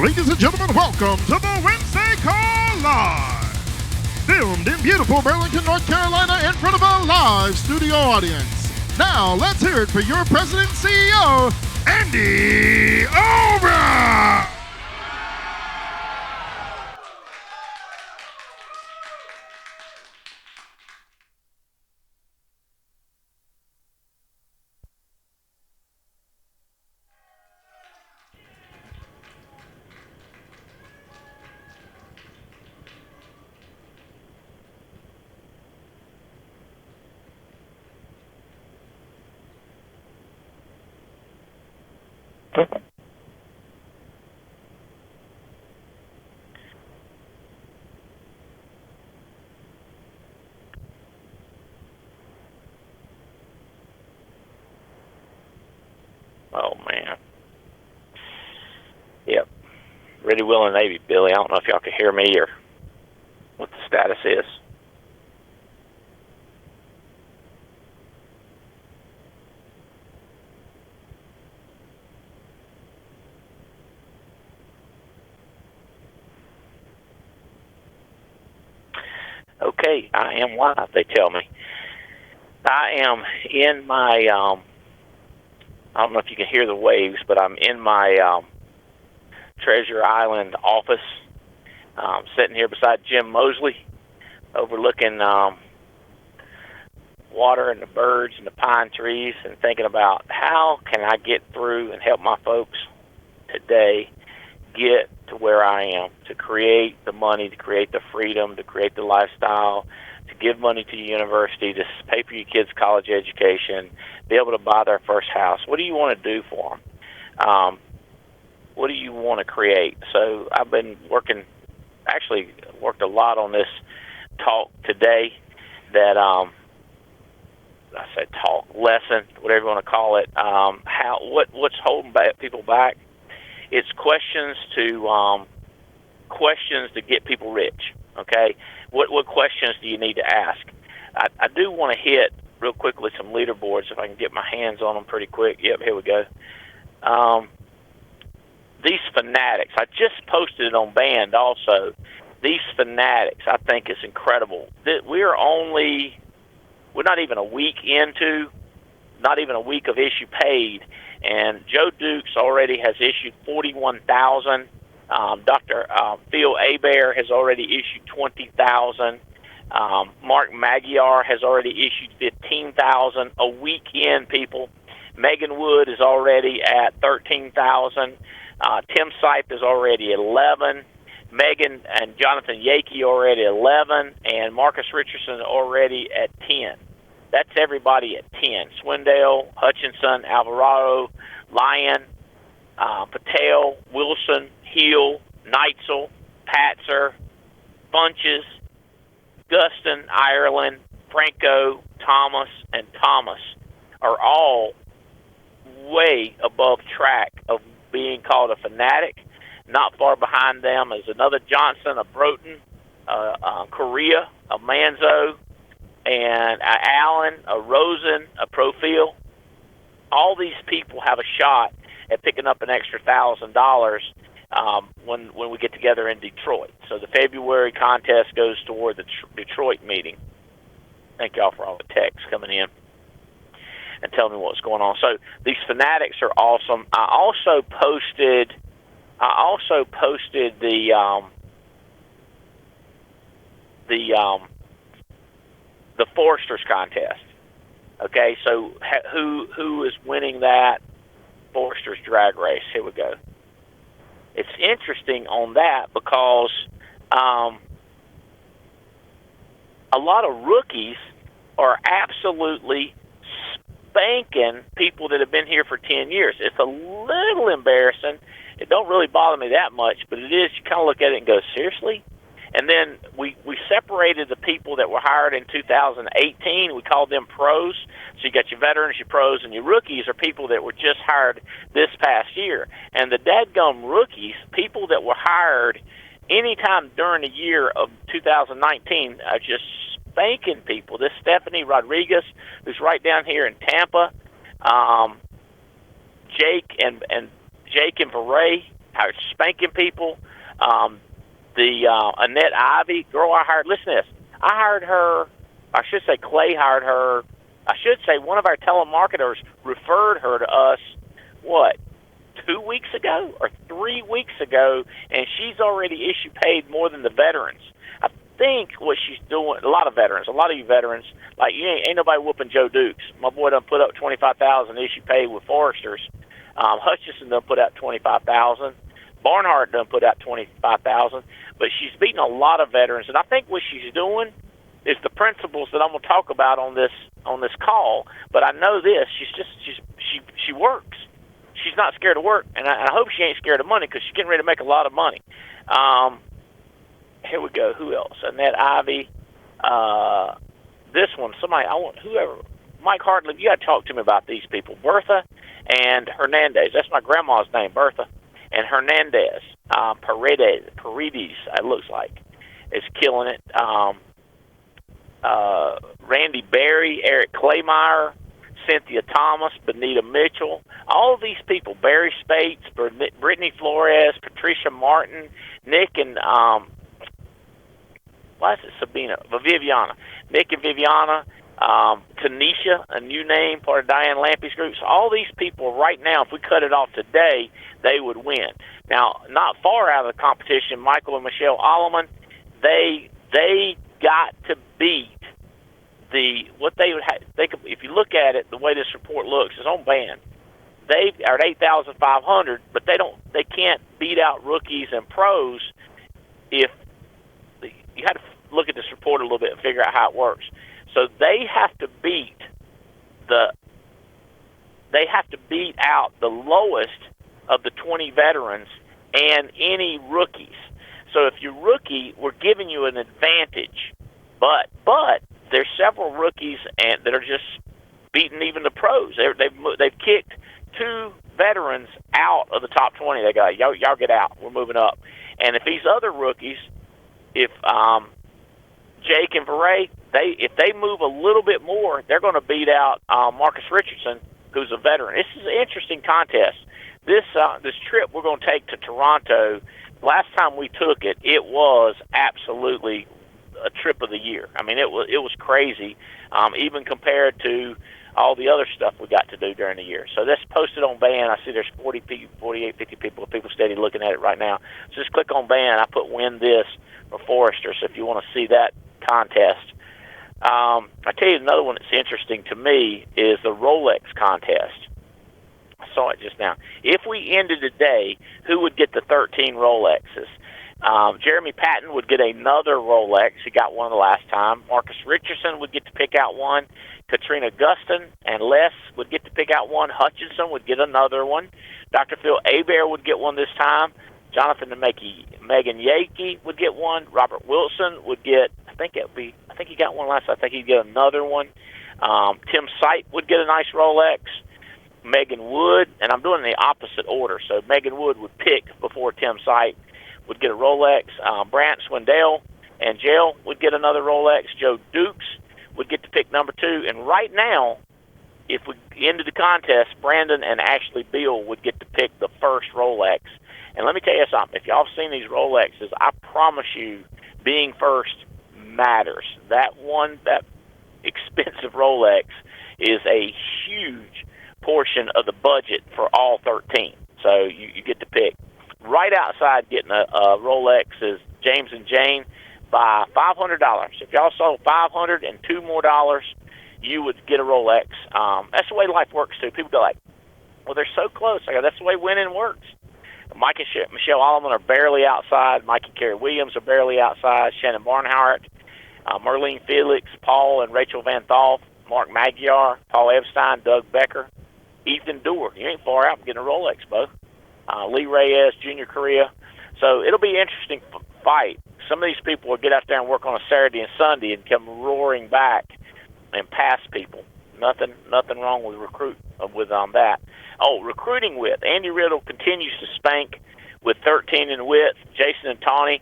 Ladies and gentlemen, welcome to the Wednesday Call Live. Filmed in beautiful Burlington, North Carolina in front of a live studio audience. Now, let's hear it for your president and CEO, Andy Albright. Oh, man. Yep. Ready, willing, Navy, Billy. I don't know if y'all can hear me or what the status is. Okay, I am live, they tell me. I am in my, I don't know if you can hear the waves, but I'm in my Treasure Island office, sitting here beside Jim Mosley, overlooking water and the birds and the pine trees, and thinking about how can I get through and help my folks today get to where I am, to create the money, to create the freedom, to create the lifestyle, to give money to your university, to pay for your kids' college education, be able to buy their first house. What do you want to do for them? What do you want to create? So I've been worked a lot on this talk today that, lesson, whatever you want to call it, what's holding people back. It's questions to get people rich, okay? What questions do you need to ask? I do want to hit real quickly some leaderboards if I can get my hands on them pretty quick. Yep, here we go. These fanatics, I just posted it on Band also. These fanatics, I think, is incredible. We're not even a week of issue paid, and Joe Dukes already has issued 41,000. Dr. Phil Hebert has already issued 20,000. Mark Magyar has already issued 15,000 a week in, people. Megan Wood is already at 13,000. Tim Sipe is already at 11. Megan and Jonathan Yakey already at 11, and Marcus Richardson already at 10. That's everybody at 10. Swindale, Hutchinson, Alvarado, Lyon, Patel, Wilson, Hill, Neitzel, Patzer, Bunches, Guston, Ireland, Franco, Thomas, and Thomas are all way above track of being called a fanatic. Not far behind them is another Johnson, a Broughton, Correa, a Manzo, and a Allen, a Rosen, a Profil. All these people have a shot at picking up an extra $1,000 when we get together in Detroit. So the February contest goes toward the Detroit meeting. Thank y'all for all the texts coming in and telling me what's going on. So these fanatics are awesome. I also posted the Foresters contest. Okay, so who is winning that Foresters drag race? Here we go. It's interesting on that because a lot of rookies are absolutely spanking people that have been here for 10 years. It's a little embarrassing. It don't really bother me that much, but it is. You kind of look at it and go, seriously? And then we separated the people that were hired in 2018. We called them pros. So you got your veterans, your pros, and your rookies are people that were just hired this past year. And the dadgum rookies, people that were hired anytime during the year of 2019, are just spanking people. This Stephanie Rodriguez, who's right down here in Tampa, Jake and Varay spanking people. Annette Ivy, girl I hired, listen to this. I hired her, I should say Clay hired her, I should say one of our telemarketers referred her to us, 2 weeks ago or 3 weeks ago, and she's already issue paid more than the veterans. I think what she's doing, a lot of you veterans, like you ain't nobody whooping Joe Dukes. My boy done put up $25,000 issue paid with Foresters. Hutchison done put out $25,000. Barnhart done put out $25,000. But she's beating a lot of veterans, and I think what she's doing is the principles that I'm going to talk about on this call. But I know this: she works. She's not scared of work, and I hope she ain't scared of money because she's getting ready to make a lot of money. Here we go. Who else? Annette Ivy. This one. Somebody. I want whoever. Mike Hartley. You got to talk to me about these people. Bertha and Hernandez. That's my grandma's name, Bertha. And Hernandez. Paredes. It looks like is killing it. Randy Berry, Eric Claymeyer, Cynthia Thomas, Benita Mitchell, all of these people, Barry Spates, Brittany Flores, Patricia Martin, Nick and Viviana. Nick and Viviana, Tanisha, a new name, part of Diane Lampy's group. So all these people right now, if we cut it off today, they would win. Now, not far out of the competition, Michael and Michelle Alleman, they got to beat if you look at it, the way this report looks is on band. They are at 8,500, but they can't beat out rookies and pros. If you had to look at this report a little bit and figure out how it works. So they have to beat out the lowest of the 20 veterans and any rookies. So if you're rookie, we're giving you an advantage. But there's several rookies that are just beating even the pros. They've kicked 2 veterans out of the top 20. They go, y'all get out. We're moving up. And if these other rookies, if Jake and Veray, if they move a little bit more, they're going to beat out Marcus Richardson, who's a veteran. This is an interesting contest. This trip we're going to take to Toronto. Last time we took it, it was absolutely a trip of the year. I mean, it was crazy, even compared to all the other stuff we got to do during the year. So that's posted on band. I see there's 48, 50 people steady looking at it right now. So just click on band. I put win this for Forrester. So if you want to see that contest, I tell you another one that's interesting to me is the Rolex contest. I saw it just now. If we ended today, who would get the 13 Rolexes? Jeremy Patton would get another Rolex. He got one the last time. Marcus Richardson would get to pick out one. Katrina Gustin and Les would get to pick out one. Hutchinson would get another one. Dr. Phil Hebert would get one this time. Jonathan and Megan Yakey would get one. Robert Wilson would get, I think he got one last time. I think he'd get another one. Tim Sight would get a nice Rolex. Megan Wood, and I'm doing the opposite order. So Megan Wood would pick before Tim Sight would get a Rolex. Brant Swindell and Jill would get another Rolex. Joe Dukes would get to pick number 2. And right now, if we ended the contest, Brandon and Ashley Beal would get to pick the first Rolex. And let me tell you something. If y'all have seen these Rolexes, I promise you being first matters. That expensive Rolex is a huge portion of the budget for all 13. So you get to pick. Right outside getting a Rolex is James and Jane by $500. If y'all sold $500 and $2 more, you would get a Rolex. That's the way life works too. People go like, well, they're so close. I go, that's the way winning works. Mike and Michelle Alleman are barely outside. Mike and Carrie Williams are barely outside. Shannon Barnhart, Merlene Felix, Paul and Rachel Van Thoff, Mark Magyar, Paul Epstein, Doug Becker, Ethan Dewar. You ain't far out from getting a Rolex, Bo. Lee Reyes, Junior Korea. So it'll be an interesting fight. Some of these people will get out there and work on a Saturday and Sunday and come roaring back and pass people. Nothing wrong with that. Oh, recruiting width. Andy Riddle continues to spank with 13 in width. Jason and Tawny.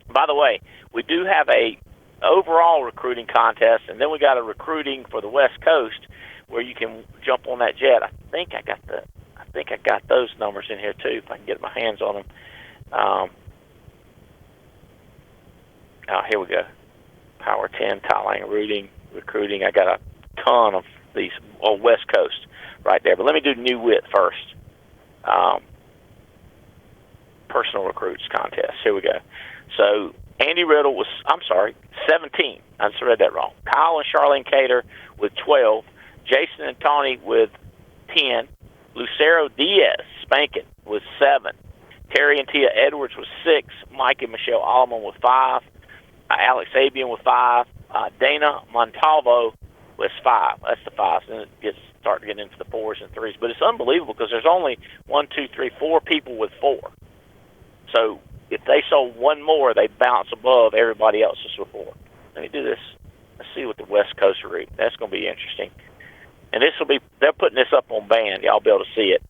By the way, we do have a overall recruiting contest, and then we got a recruiting for the West Coast where you can jump on that jet. I think I think I got those numbers in here too, if I can get my hands on them. Here we go. Power 10, Thailand recruiting. I got a ton of these on West Coast right there. But let me do new wit first. Personal recruits contest. Here we go. So Andy Riddle was, 17. I just read that wrong. Kyle and Charlene Cater with 12. Jason and Tawny with 10. Lucero Diaz Spankin with 7. Terry and Tia Edwards with 6. Mike and Michelle Allman with 5. Alex Abian with 5. Dana Montalvo with 5. That's the 5s. Then it start getting into the 4s and 3s. But it's unbelievable because there's only 4 people with 4. So if they sold one more, they bounce above everybody else's with 4. Let me do this. Let's see what the West Coast route. That's going to be interesting. And this will be, they're putting this up on band. Y'all be able to see it,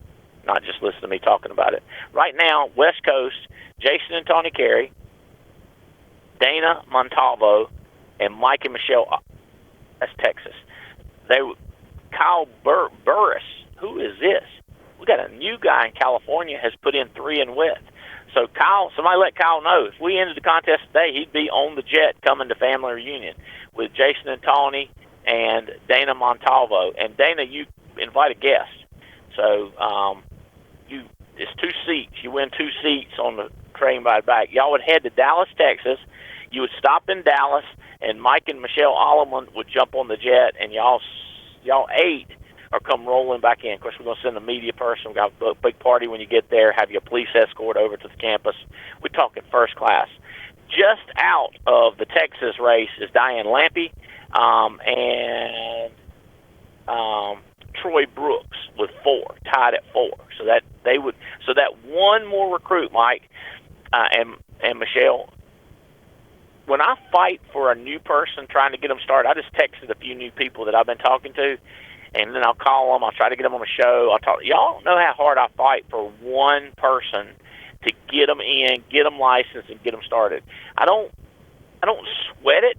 not just listen to me talking about it. Right now, West Coast, Jason and Tawny Carey, Dana Montalvo, and Mike and Michelle, that's Texas. Kyle Burris, who is this? We got a new guy in California has put in 3 in width. So Kyle, somebody let Kyle know. If we ended the contest today, he'd be on the jet coming to family reunion with Jason and Tawny and Dana Montalvo. And Dana, you invite a guest. So it's 2 seats. You win 2 seats on the train ride back. Y'all would head to Dallas, Texas. You would stop in Dallas, and Mike and Michelle Alleman would jump on the jet, and y'all 8 or come rolling back in. Of course, we're going to send a media person. We've got a big party when you get there, have your police escort over to the campus. We're talking first class. Just out of the Texas race is Diane Lampy and Troy Brooks with 4, tied at 4. So that one more recruit, Mike and Michelle. When I fight for a new person trying to get them started, I just texted a few new people that I've been talking to, and then I'll call them. I'll try to get them on the show. Y'all don't know how hard I fight for one person to get them in, get them licensed, and get them started. I don't sweat it,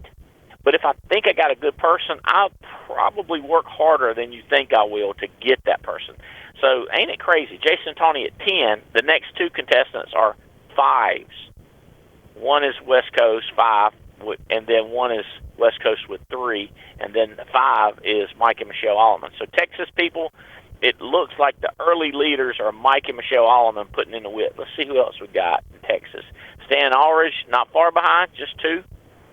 but if I think I got a good person, I'll probably work harder than you think I will to get that person. So ain't it crazy? Jason and Tawny at 10. The next 2 contestants are 5s. One is West Coast, 5, and then one is West Coast with 3, and then 5 is Mike and Michelle Alleman. So Texas people, it looks like the early leaders are Mike and Michelle Alleman putting in the whip. Let's see who else we got in Texas. Stan Ulrich, not far behind, just 2.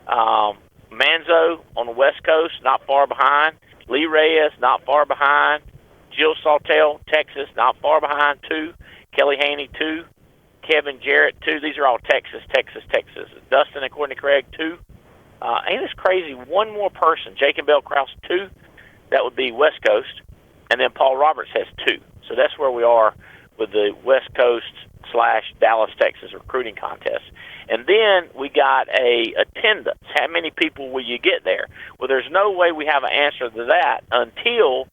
Manzo on the West Coast, not far behind. Lee Reyes, not far behind. Jill Sawtelle, Texas, not far behind, 2. Kelly Haney, 2. Kevin Jarrett, 2. These are all Texas. Dustin and Courtney Craig, 2. Ain't this crazy? One more person. Jacob Bell Krause, 2. That would be West Coast. And then Paul Roberts has 2. So that's where we are with the West Coast / Dallas, Texas recruiting contest. And then we got a attendance. How many people will you get there? Well, there's no way we have an answer to that until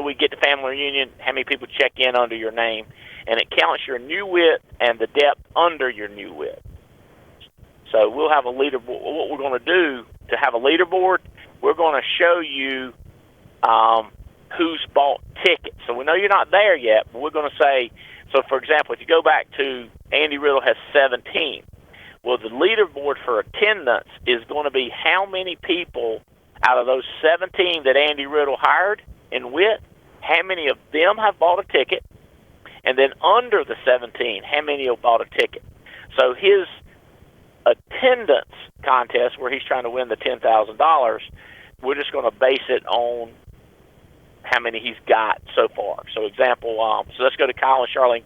we get to family reunion, how many people check in under your name, and it counts your new width and the depth under your new width. So we'll have a leaderboard. What we're going to do to have a leaderboard, we're going to show you who's bought tickets. So we know you're not there yet, but we're going to say, so for example, if you go back to Andy Riddle has 17. Well, the leaderboard for attendance is going to be how many people out of those 17 that Andy Riddle hired in width, how many of them have bought a ticket, and then under the 17, how many have bought a ticket. So his attendance contest, where he's trying to win the $10,000, we're just going to base it on how many he's got so far. So example, so let's go to Kyle and Charlene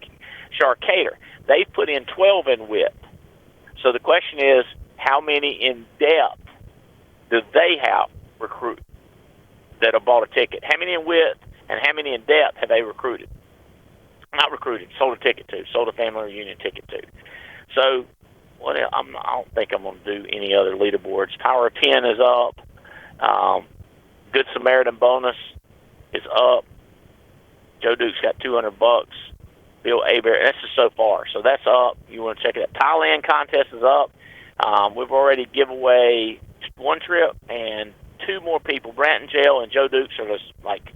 Cater. They've put in 12 in width. So the question is, how many in depth do they have recruit that have bought a ticket? How many in width and how many in depth have they recruited? Not recruited, sold a ticket to, sold a family reunion ticket to. So what else? I don't think I'm going to do any other leaderboards. Power of 10 is up. Good Samaritan bonus is up. Joe Duke's got $200. Bill Aber, that's just so far. So that's up. You want to check it out. Thailand contest is up. We've already given away 1 trip and 2 more people. Brandon Jail and Joe Dukes are just like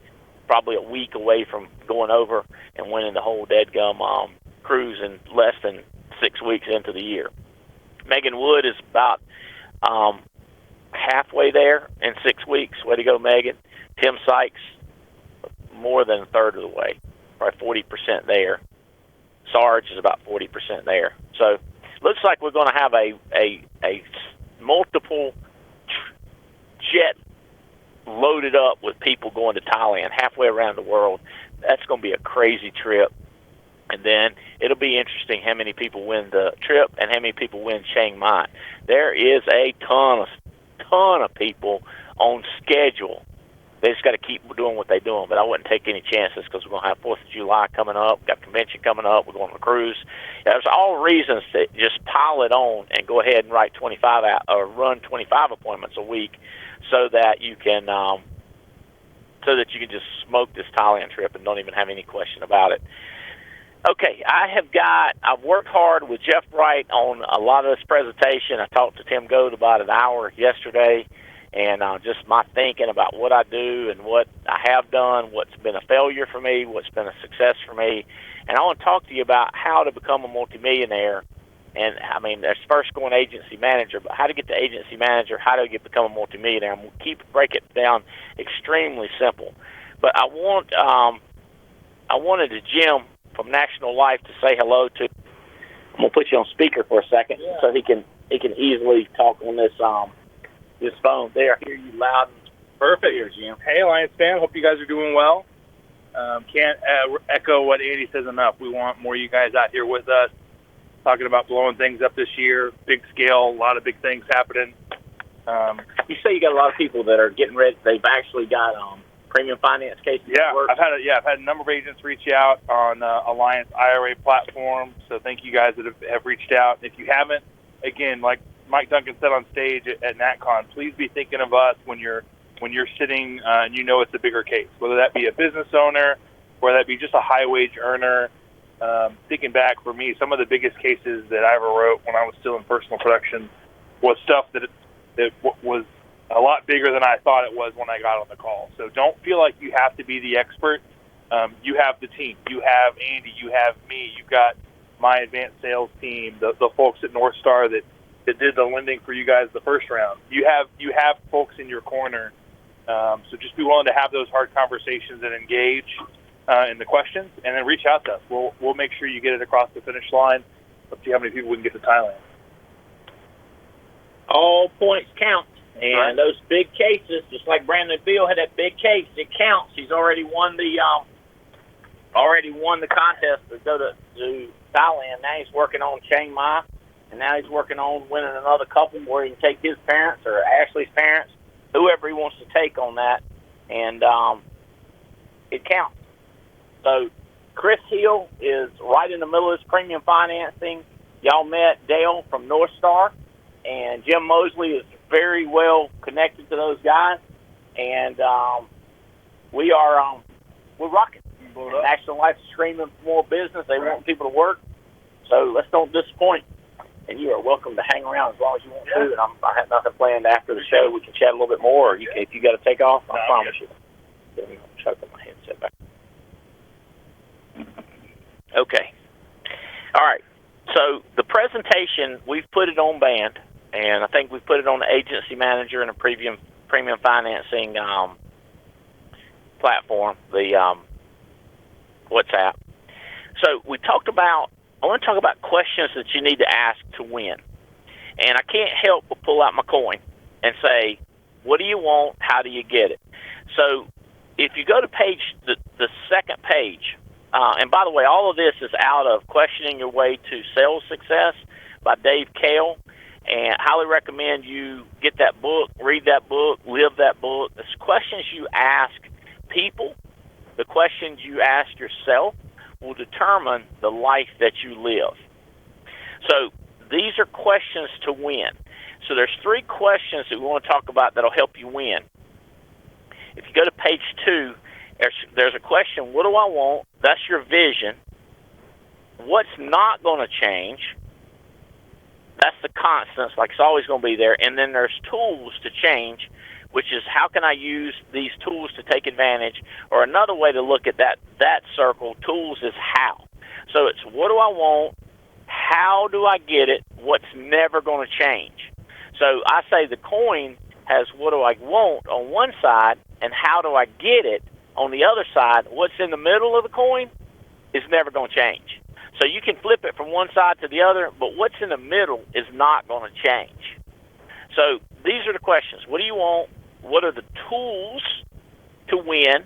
probably a week away from going over and winning the whole deadgum cruise in less than 6 weeks into the year. Megan Wood is about halfway there in 6 weeks. Way to go, Megan. Tim Sykes, more than a third of the way, probably 40% there. Sarge is about 40% there. So looks like we're going to have a multiple jet loaded up with people going to Thailand halfway around the world. That's going to be a crazy trip. And then it'll be interesting how many people win the trip and how many people win Chiang Mai. There is a ton of people on schedule. They just got to keep doing what they're doing. But I wouldn't take any chances because we're going to have 4th of July coming up. Got convention coming up. We're going on a cruise. There's all reasons to just pile it on and go ahead and write 25 out or run 25 appointments a week so that you can just smoke this Thailand trip and don't even have any question about it. Okay, I've worked hard with Jeff Bright on a lot of this presentation. I talked to Tim Goad about an hour yesterday, and just my thinking about what I do and what I have done, what's been a failure for me, what's been a success for me. And I want to talk to you about how to become a multimillionaire. And, I mean, there's first going agency manager, but how to get to agency manager, how to become a multimillionaire. I'm going to break it down extremely simple. But I wanted Jim from National Life to say hello to. I'm gonna put you on speaker for a second so he can easily talk on this phone. There, I hear you loud and perfect here, Jim. Hey, Alliance fan. Hope you guys are doing well. Can't echo what Andy says enough. We want more of you guys out here with us, talking about blowing things up this year, big scale, a lot of big things happening. You say you got a lot of people that are getting ready. They've actually got premium finance cases. Yeah, I've had a number of agents reach out on Alliance IRA platform. So thank you guys that have reached out. If you haven't, again, like Mike Duncan said on stage at NatCon, please be thinking of us when you're sitting and you know it's a bigger case, whether that be a business owner, whether that be just a high wage earner. Thinking back for me, some of the biggest cases that I ever wrote when I was still in personal production was stuff that was a lot bigger than I thought it was when I got on the call. So don't feel like you have to be the expert. You have the team. You have Andy. You have me. You've got my advanced sales team, the folks at North Star that did the lending for you guys the first round. You have folks in your corner. So just be willing to have those hard conversations and engage in the questions, and then reach out to us. We'll make sure you get it across the finish line. Let's see how many people we can get to Thailand. All points count. And those big cases, just like Brandon Beal had that big case, it counts. He's already won the contest to go to Thailand. Now he's working on Chiang Mai, and now he's working on winning another couple where he can take his parents or Ashley's parents, whoever he wants to take on that, and it counts. So Chris Hill is right in the middle of this premium financing. Y'all met Dale from North Star, and Jim Mosley is very well connected to those guys, and we're rocking. National Life is screaming for more business. They want people to work, so let's don't disappoint. And you are welcome to hang around as long as you want to. And I have nothing planned after the show. We can chat a little bit more. Or if you got to take off, I promise you. Let me choke on my headset back. Okay. All right. So the presentation, we've put it on band. And I think we put it on the agency manager and a premium financing platform, the WhatsApp. So I want to talk about questions that you need to ask to win. And I can't help but pull out my coin and say, what do you want? How do you get it? So if you go to the second page, and by the way, all of this is out of Questioning Your Way to Sales Success by Dave Kale. And I highly recommend you get that book, read that book, live that book. The questions you ask people, the questions you ask yourself will determine the life that you live. So these are questions to win. So there's 3 questions that we want to talk about that'll help you win. If you go to page 2, there's a question, what do I want? That's your vision. What's not going to change? That's the constants, like it's always going to be there. And then there's tools to change, which is how can I use these tools to take advantage, or another way to look at that circle, tools, is how. So it's what do I want, how do I get it, what's never going to change. So I say the coin has what do I want on one side and how do I get it on the other side. What's in the middle of the coin is never going to change. So you can flip it from one side to the other, but what's in the middle is not going to change. So these are the questions. What do you want? What are the tools to win?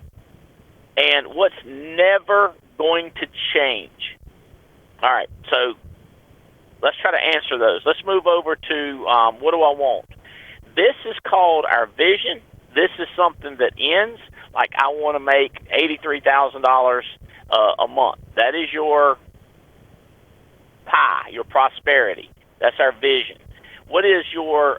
And what's never going to change? All right, so let's try to answer those. Let's move over to what do I want? This is called our vision. This is something that ends. Like I want to make $83,000 a month. That is your pie, your prosperity. That's our vision. What is your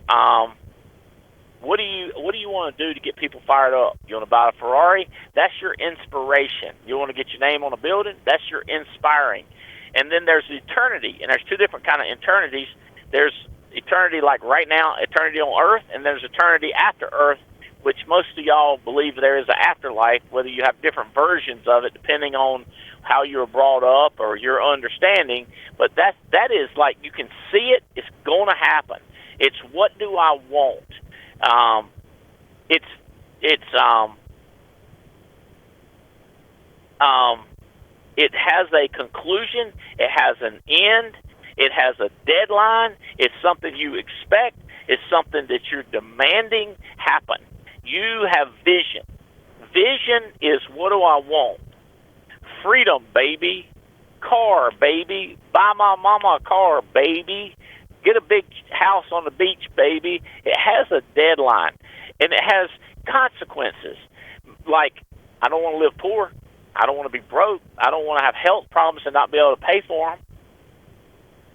what do you want to do to get people fired up? You want to buy a Ferrari? That's your inspiration. You want to get your name on a building? That's your inspiring. And then there's eternity, and there's two different kind of eternities. There's eternity like right now, eternity on earth, and there's eternity after earth, which most of y'all believe there is an afterlife, whether you have different versions of it depending on how you were brought up or your understanding. But that is like you can see it. It's going to happen. It's what do I want? It has a conclusion. It has an end. It has a deadline. It's something you expect. It's something that you're demanding happen. You have vision. Vision is what do I want? Freedom, baby. Car, baby. Buy my mama a car, baby. Get a big house on the beach, baby. It has a deadline, and it has consequences. Like, I don't want to live poor. I don't want to be broke. I don't want to have health problems and not be able to pay for them.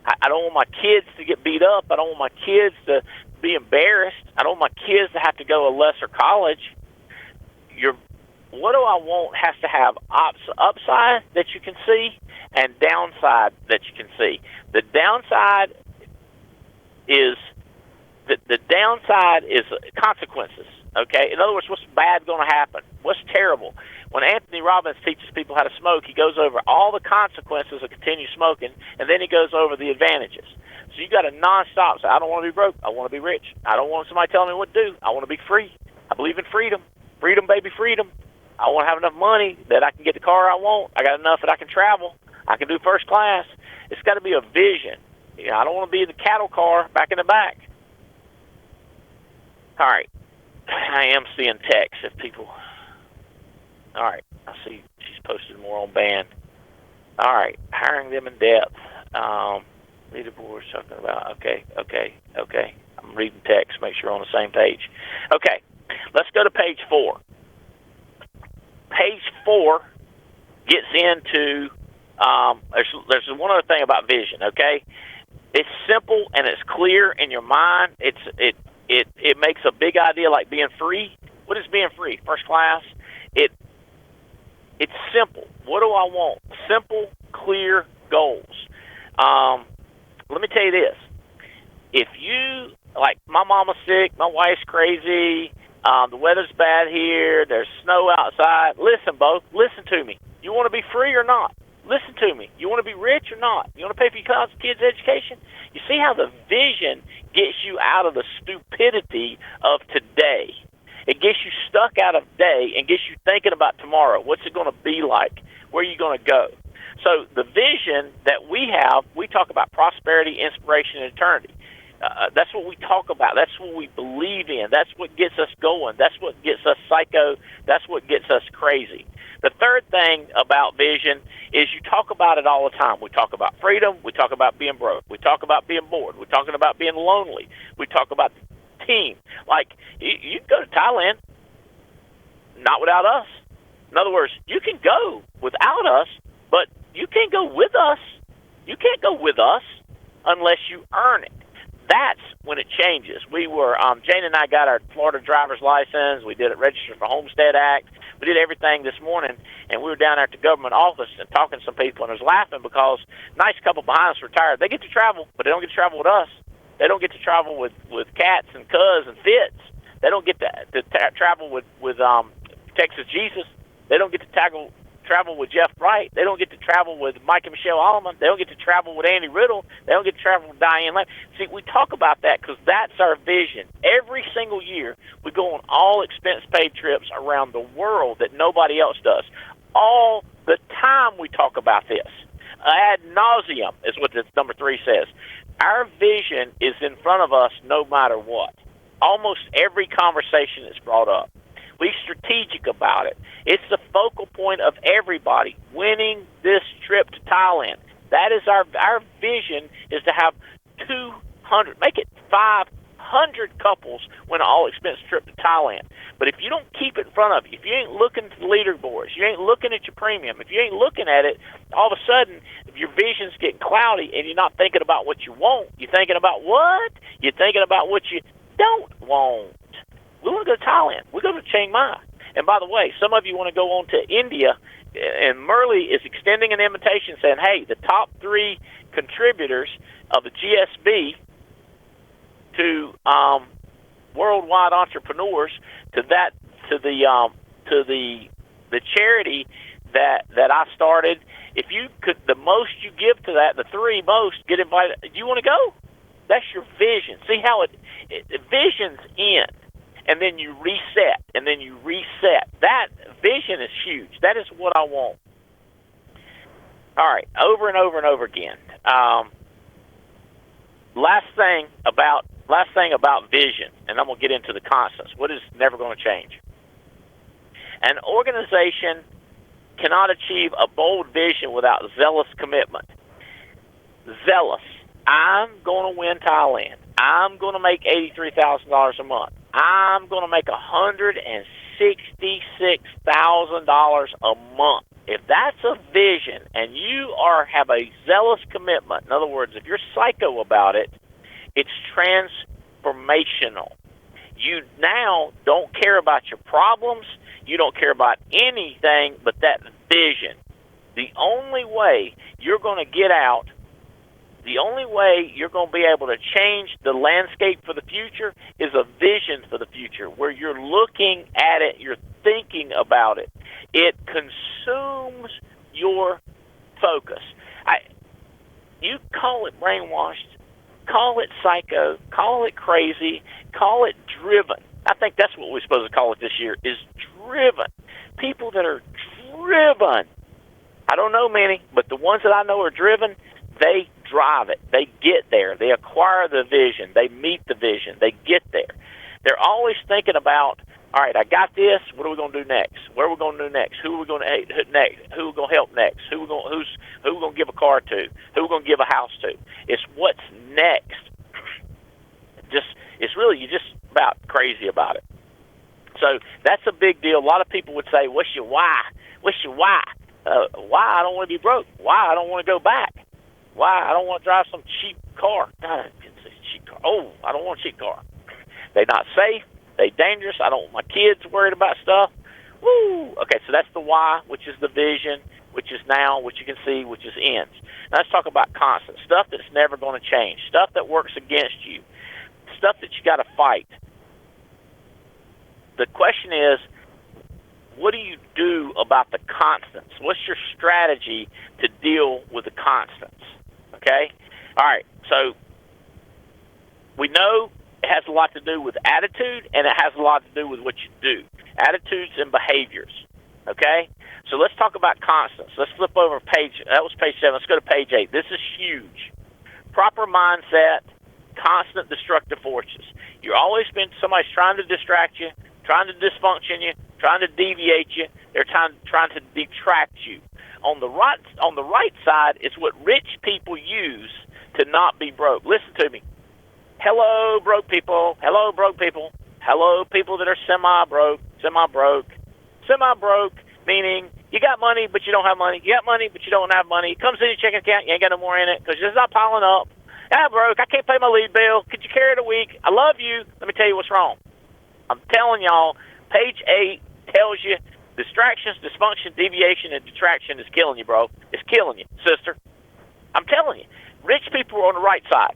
I don't want my kids to get beat up. I don't want my kids to be embarrassed. I don't want my kids to have to go to a lesser college. What do I want has to have upside that you can see and downside that you can see. The downside is consequences. Okay, in other words, what's bad going to happen? What's terrible? When Anthony Robbins teaches people how to smoke, he goes over all the consequences of continued smoking, and then he goes over the advantages. So you got to nonstop say, I don't want to be broke. I want to be rich. I don't want somebody telling me what to do. I want to be free. I believe in freedom. Freedom, baby, freedom. I want to have enough money that I can get the car I want. I got enough that I can travel. I can do first class. It's got to be a vision. You know, I don't want to be in the cattle car back in the back. All right. I am seeing text if people... All right. I see she's posted more on band. All right. Hiring them in depth. Leaderboards talking about... Okay. I'm reading text. Make sure we're on the same page. Okay. Let's go to page 4. Page 4 gets into... there's one other thing about vision, okay? It's simple and it's clear in your mind. It makes a big idea like being free. What is being free? First class. It's simple. What do I want? Simple, clear goals. Let me tell you this. If you, like, my mama's sick, my wife's crazy, the weather's bad here, there's snow outside. Listen, Bo, listen to me. You want to be free or not? Listen to me. You want to be rich or not? You want to pay for your kids' education? You see how the vision gets you out of the stupidity of today. It gets you stuck out of day and gets you thinking about tomorrow. What's it going to be like? Where are you going to go? So the vision that we have, we talk about prosperity, inspiration, and eternity. That's what we talk about. That's what we believe in. That's what gets us going. That's what gets us psycho. That's what gets us crazy. The third thing about vision is you talk about it all the time. We talk about freedom. We talk about being broke. We talk about being bored. We're talking about being lonely. We talk about team. Like, you can go to Thailand, not without us. In other words, you can go without us, but you can't go with us. You can't go with us unless you earn it. That's when it changes. We were, Jane and I got our Florida driver's license. We did it registered for Homestead Act. We did everything this morning, and we were down there at the government office and talking to some people, and I was laughing because nice couple behind us retired. They get to travel, but they don't get to travel with us. They don't get to travel with cats and cuz and Fitz. They don't get to travel with Texas Jesus. They don't get to travel with Jeff Bright. They don't get to travel with Mike and Michelle Alleman. They don't get to travel with Andy Riddle. They don't get to travel with Diane Lane. See, we talk about that because that's our vision. Every single year, we go on all expense-paid trips around the world that nobody else does. All the time we talk about this. Ad nauseum is what this number 3 says. Our vision is in front of us no matter what. Almost every conversation is brought up. We're strategic about it. It's the focal point of everybody. Winning this trip to Thailand. That is our vision is to have 200, make it 500 couples win an all-expense trip to Thailand. But if you don't keep it in front of you, if you ain't looking at the leaderboards, you ain't looking at your premium, if you ain't looking at it, all of a sudden, if your vision's getting cloudy and you're not thinking about what you want, you're thinking about what? You're thinking about what you don't want. We want to go to Thailand. We go to Chiang Mai. And by the way, some of you want to go on to India, and Murley is extending an invitation saying, hey, the top 3 contributors of the GSB to worldwide entrepreneurs to the charity that I started. If you could, the most you give to that, the 3 most get invited. Do you want to go? That's your vision. See how visions end. And then you reset, and then you reset. That vision is huge. That is what I want. All right, over and over and over again. Last thing about vision, and I'm going to get into the constants. What is never going to change? An organization cannot achieve a bold vision without zealous commitment. Zealous. I'm going to win Thailand. I'm going to make $83,000 a month. I'm going to make $166,000 a month. If that's a vision and you have a zealous commitment, in other words, if you're psycho about it, it's transformational. You now don't care about your problems. You don't care about anything but that vision. The only way you're going to get out, the only way you're going to be able to change the landscape for the future is a vision for the future where you're looking at it, you're thinking about it. It consumes your focus. You call it brainwashed, call it psycho, call it crazy, call it driven. I think that's what we're supposed to call it this year, is driven. People that are driven. I don't know many, but the ones that I know are driven, they drive it. They get there. They acquire the vision. They meet the vision. They get there. They're always thinking about, all right, I got this. What are we going to do next? Where are we going to do next? Who are we going to hit next? Who are we going to help next? Who are we going to give a car to? Who are we going to give a house to? It's what's next. It's really, you're just about crazy about it. So that's a big deal. A lot of people would say, what's your why? What's your why? Why I don't want to be broke? Why I don't want to go back? Why I don't want to drive some cheap car? God, I can't say cheap car. Oh, I don't want a cheap car. They're not safe. They're dangerous. I don't want my kids worried about stuff. Woo! Okay, so that's the why, which is the vision, which is now, which you can see, which is ends. Now let's talk about constant stuff that's never going to change, stuff that works against you, stuff that you got to fight. The question is, what do you do about the constants? What's your strategy to deal with the constants? Okay? All right, so we know it has a lot to do with attitude, and it has a lot to do with what you do. Attitudes and behaviors. Okay? So let's talk about constants. Let's flip over that was page 7. Let's go to page 8. This is huge. Proper mindset, constant destructive forces. You're always been somebody's trying to distract you, trying to dysfunction you, trying to deviate you. They're trying to detract you. On the right side is what rich people use to not be broke. Listen to me. Hello, broke people. Hello, broke people. Hello, people that are semi-broke, meaning you got money, but you don't have money. You got money, but you don't have money. It comes in your checking account, you ain't got no more in it because it's not piling up. I'm broke. I can't pay my lead bill. Could you carry it a week? I love you. Let me tell you what's wrong. I'm telling y'all, page 8 tells you distractions, dysfunction, deviation, and detraction is killing you, bro. It's killing you, sister. I'm telling you. Rich people are on the right side.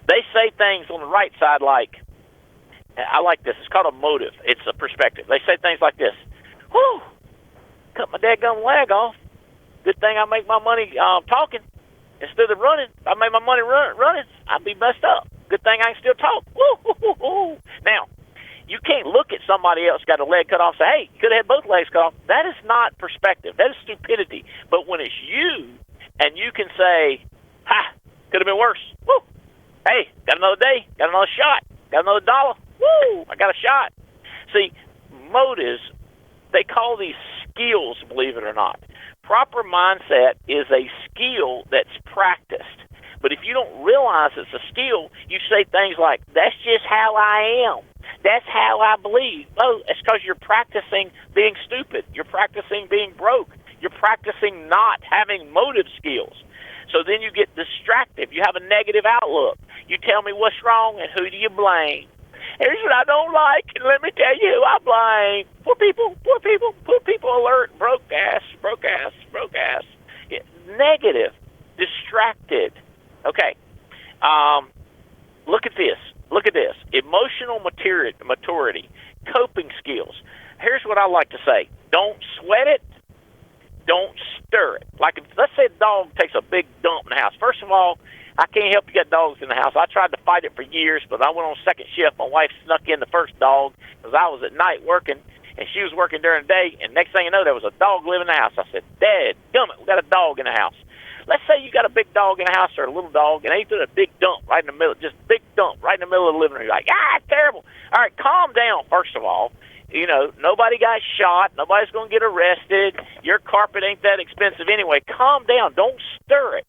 They say things on the right side like, I like this. It's called a motive. It's a perspective. They say things like this. Whew, cut my dadgum leg off. Good thing I make my money talking instead of running. If I made my money running, I'd be messed up. Good thing I can still talk. Woo. Now, you can't look at somebody else got a leg cut off and say, hey, you could have had both legs cut off. That is not perspective. That is stupidity. But when it's you and you can say, ha, could have been worse. Woo. Hey, got another day. Got another shot. Got another dollar. Woo, I got a shot. See, motives, they call these skills, believe it or not. Proper mindset is a skill that's practiced. But if you don't realize it's a skill, you say things like, that's just how I am. That's how I believe. No, it's because you're practicing being stupid. You're practicing being broke. You're practicing not having motive skills. So then you get distracted. You have a negative outlook. You tell me what's wrong and who do you blame. Here's what I don't like, and let me tell you who I blame. Poor people alert, broke ass. Yeah, negative, distracted. Okay, look at this. Emotional maturity, coping skills. Here's what I like to say. Don't sweat it. Don't stir it. Like, let's say a dog takes a big dump in the house. First of all, I can't help you get dogs in the house. I tried to fight it for years, but I went on second shift. My wife snuck in the first dog because I was at night working, and she was working during the day, and next thing you know, there was a dog living in the house. I said, dadgummit, we got a dog in the house. Let's say you got a big dog in the house or a little dog, and they put a big dump right in the middle, just big dump right in the middle of the living room. You're like, it's terrible. All right, calm down, first of all. You know, nobody got shot. Nobody's going to get arrested. Your carpet ain't that expensive anyway. Calm down. Don't stir it.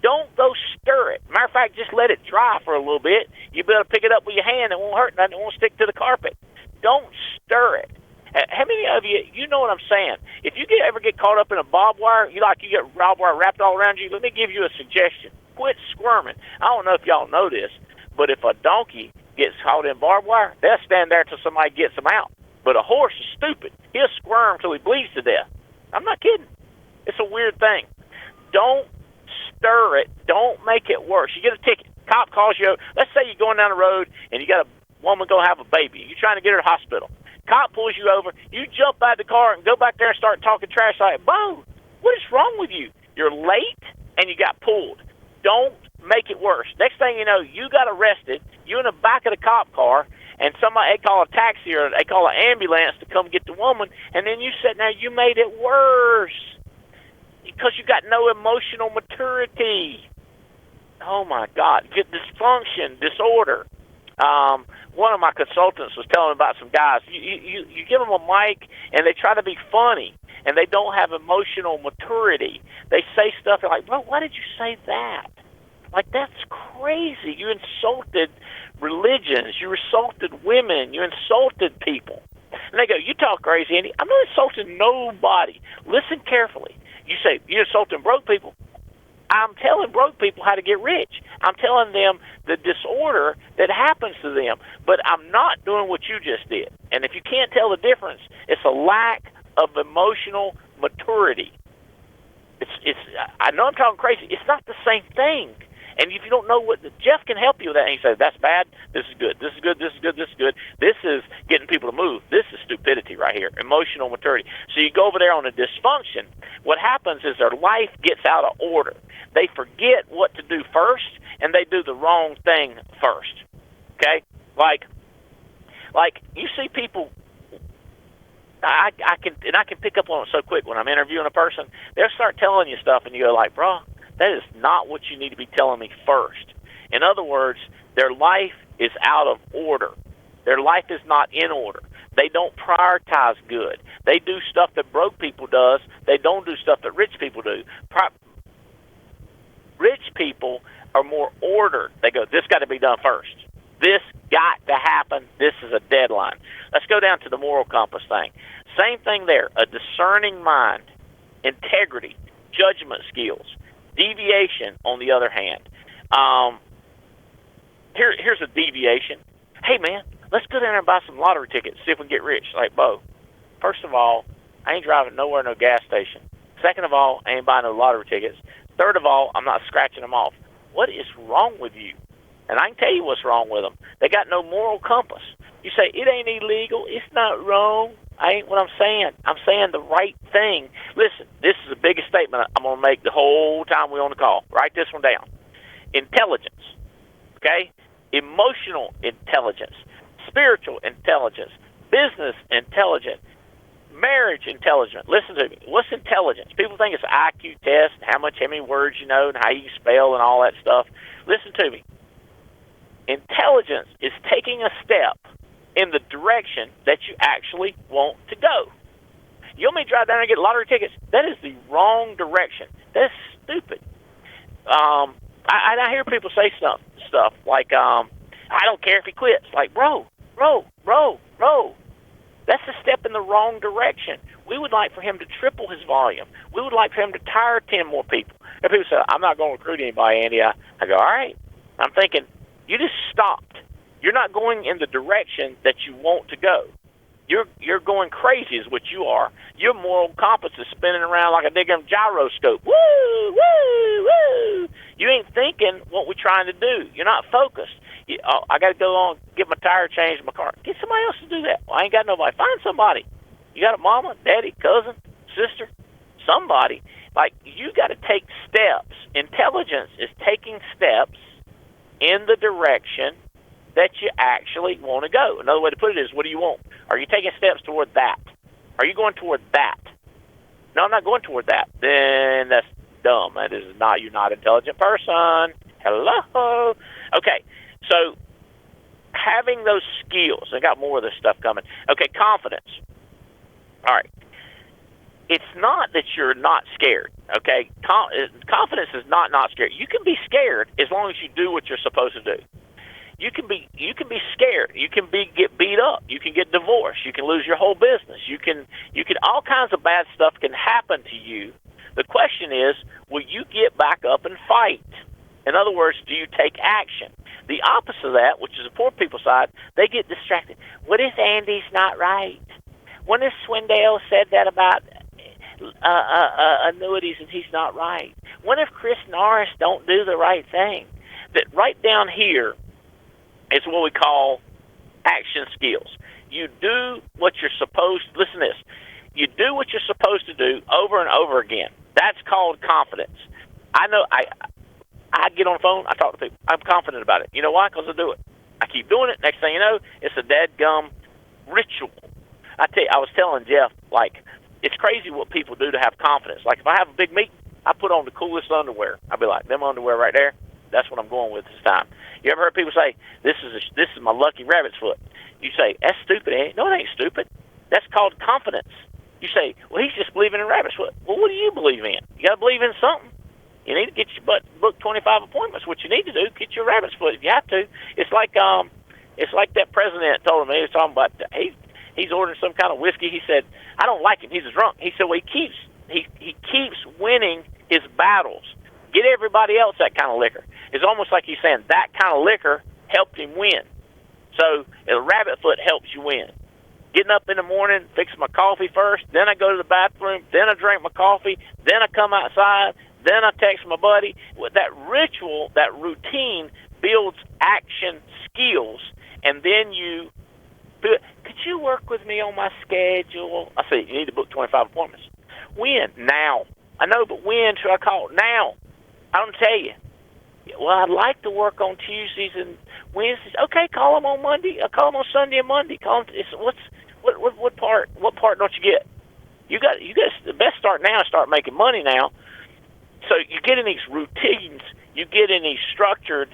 Don't go stir it. Matter of fact, just let it dry for a little bit. You better pick it up with your hand. It won't hurt nothing. It won't stick to the carpet. Don't stir it. How many of you know what I'm saying? If you ever get caught up in a barbed wire, you get barbed wire wrapped all around you, let me give you a suggestion. Quit squirming. I don't know if y'all know this, but if a donkey gets caught in barbed wire, they'll stand there till somebody gets them out. But a horse is stupid. He'll squirm till he bleeds to death. I'm not kidding. It's a weird thing. Don't stir it. Don't make it worse. You get a ticket. Cop calls you. Let's say you're going down the road and you got a woman go have a baby. You're trying to get her to the hospital. Cop pulls you over. You jump out of the car and go back there and start talking trash like, Bo, what is wrong with you? You're late and you got pulled. Don't make it worse. Next thing you know, you got arrested. You're in the back of the cop car, and somebody, they call a taxi or they call an ambulance to come get the woman, and then you said, now you made it worse because you got no emotional maturity. Oh, my God. Get dysfunction, disorder. One of my consultants was telling me about some guys. You give them a mic, and they try to be funny, and they don't have emotional maturity. They say stuff like, bro, why did you say that? Like, that's crazy. You insulted religions. You insulted women. You insulted people. And they go, you talk crazy, Andy. I'm not insulting nobody. Listen carefully. You say, you're insulting broke people. I'm telling broke people how to get rich. I'm telling them the disorder that happens to them. But I'm not doing what you just did. And if you can't tell the difference, it's a lack of emotional maturity. It's. I know I'm talking crazy. It's not the same thing. And if you don't know what, Jeff can help you with that. And he says, that's bad, this is good, this is good, this is good, this is good. This is getting people to move. This is stupidity right here, emotional maturity. So you go over there on a dysfunction. What happens is their life gets out of order. They forget what to do first, and they do the wrong thing first. Okay? Like you see people, I can pick up on it so quick when I'm interviewing a person. They'll start telling you stuff, and you go like, bro, that is not what you need to be telling me first. In other words, their life is out of order. Their life is not in order. They don't prioritize good. They do stuff that broke people does. They don't do stuff that rich people do. Rich people are more ordered. They go, this got to be done first. This got to happen. This is a deadline. Let's go down to the moral compass thing. Same thing there. A discerning mind, integrity, judgment skills. Deviation, on the other hand. Here's a deviation. Hey, man, let's go down there and buy some lottery tickets, see if we can get rich. Like, Bo, first of all, I ain't driving nowhere, no gas station. Second of all, I ain't buying no lottery tickets. Third of all, I'm not scratching them off. What is wrong with you? And I can tell you what's wrong with them. They got no moral compass. You say, it ain't illegal. It's not wrong. I ain't what I'm saying. I'm saying the right thing. Listen, this is the biggest statement I'm going to make the whole time we're on the call. Write this one down. Intelligence, okay? Emotional intelligence, spiritual intelligence, business intelligence, marriage intelligence. Listen to me. What's intelligence? People think it's an IQ test, how many words you know, and how you spell and all that stuff. Listen to me. Intelligence is taking a step in the direction that you actually want to go. You want me to drive down and get lottery tickets? That is the wrong direction. That's stupid. I hear people say stuff like, I don't care if he quits. Like, bro. That's a step in the wrong direction. We would like for him to triple his volume. We would like for him to hire 10 more people. And people say, I'm not going to recruit anybody, Andy. I go, all right. I'm thinking, you just stopped. You're not going in the direction that you want to go. You're going crazy is what you are. Your moral compass is spinning around like a damn gyroscope. Woo, woo, woo. You ain't thinking what we're trying to do. You're not focused. I got to go on, get my tire changed in my car. Get somebody else to do that. Well, I ain't got nobody. Find somebody. You got a mama, daddy, cousin, sister, somebody. Like, you got to take steps. Intelligence is taking steps in the direction that you actually want to go. Another way to put it is, what do you want? Are you taking steps toward that? Are you going toward that? No, I'm not going toward that. Then that's dumb. That is not, you're not an intelligent person. Hello? Okay, so having those skills, I got more of this stuff coming. Okay, confidence. All right. It's not that you're not scared, okay? Confidence is not scared. You can be scared as long as you do what you're supposed to do. You can be scared. You can get beat up. You can get divorced. You can lose your whole business. You can all kinds of bad stuff can happen to you. The question is, will you get back up and fight? In other words, do you take action? The opposite of that, which is the poor people's side, they get distracted. What if Andy's not right? What if Swindell said that about annuities and he's not right? What if Chris Norris don't do the right thing? That right down here is what we call action skills. You do what you're supposed to. Listen to this. You do what you're supposed to do over and over again. That's called confidence. I know I get on the phone, I talk to people. I'm confident about it. You know why? Because I do it. I keep doing it. Next thing you know, it's a dadgum ritual. I tell you, I was telling Jeff, like, it's crazy what people do to have confidence. Like, if I have a big meeting, I put on the coolest underwear. I'll be like, them underwear right there, that's what I'm going with this time. You ever heard people say, this is my lucky rabbit's foot? You say, that's stupid, Andy. No, it ain't stupid. That's called confidence. You say, well, he's just believing in rabbit's foot. Well, what do you believe in? You got to believe in something. You need to get your butt book 25 appointments. What you need to do, get your rabbit's foot if you have to. It's like that president told him. He was talking about he's ordering some kind of whiskey. He said, I don't like him. He's a drunk. He said, well, he keeps winning his battles. Get everybody else that kind of liquor. It's almost like he's saying that kind of liquor helped him win. So a rabbit foot helps you win. Getting up in the morning, fixing my coffee first, then I go to the bathroom, then I drink my coffee, then I come outside, then I text my buddy. That ritual, that routine builds action skills, and then you do it. Could you work with me on my schedule? I say, you need to book 25 appointments. When? Now. I know, but when should I call? Now. I don't tell you. Well, I'd like to work on Tuesdays and Wednesdays. Okay, call them on Monday. I'll call them on Sunday and Monday. Call them. What part? What part don't you get? You got the best start now is start making money now. So you get in these routines. You get in these structured,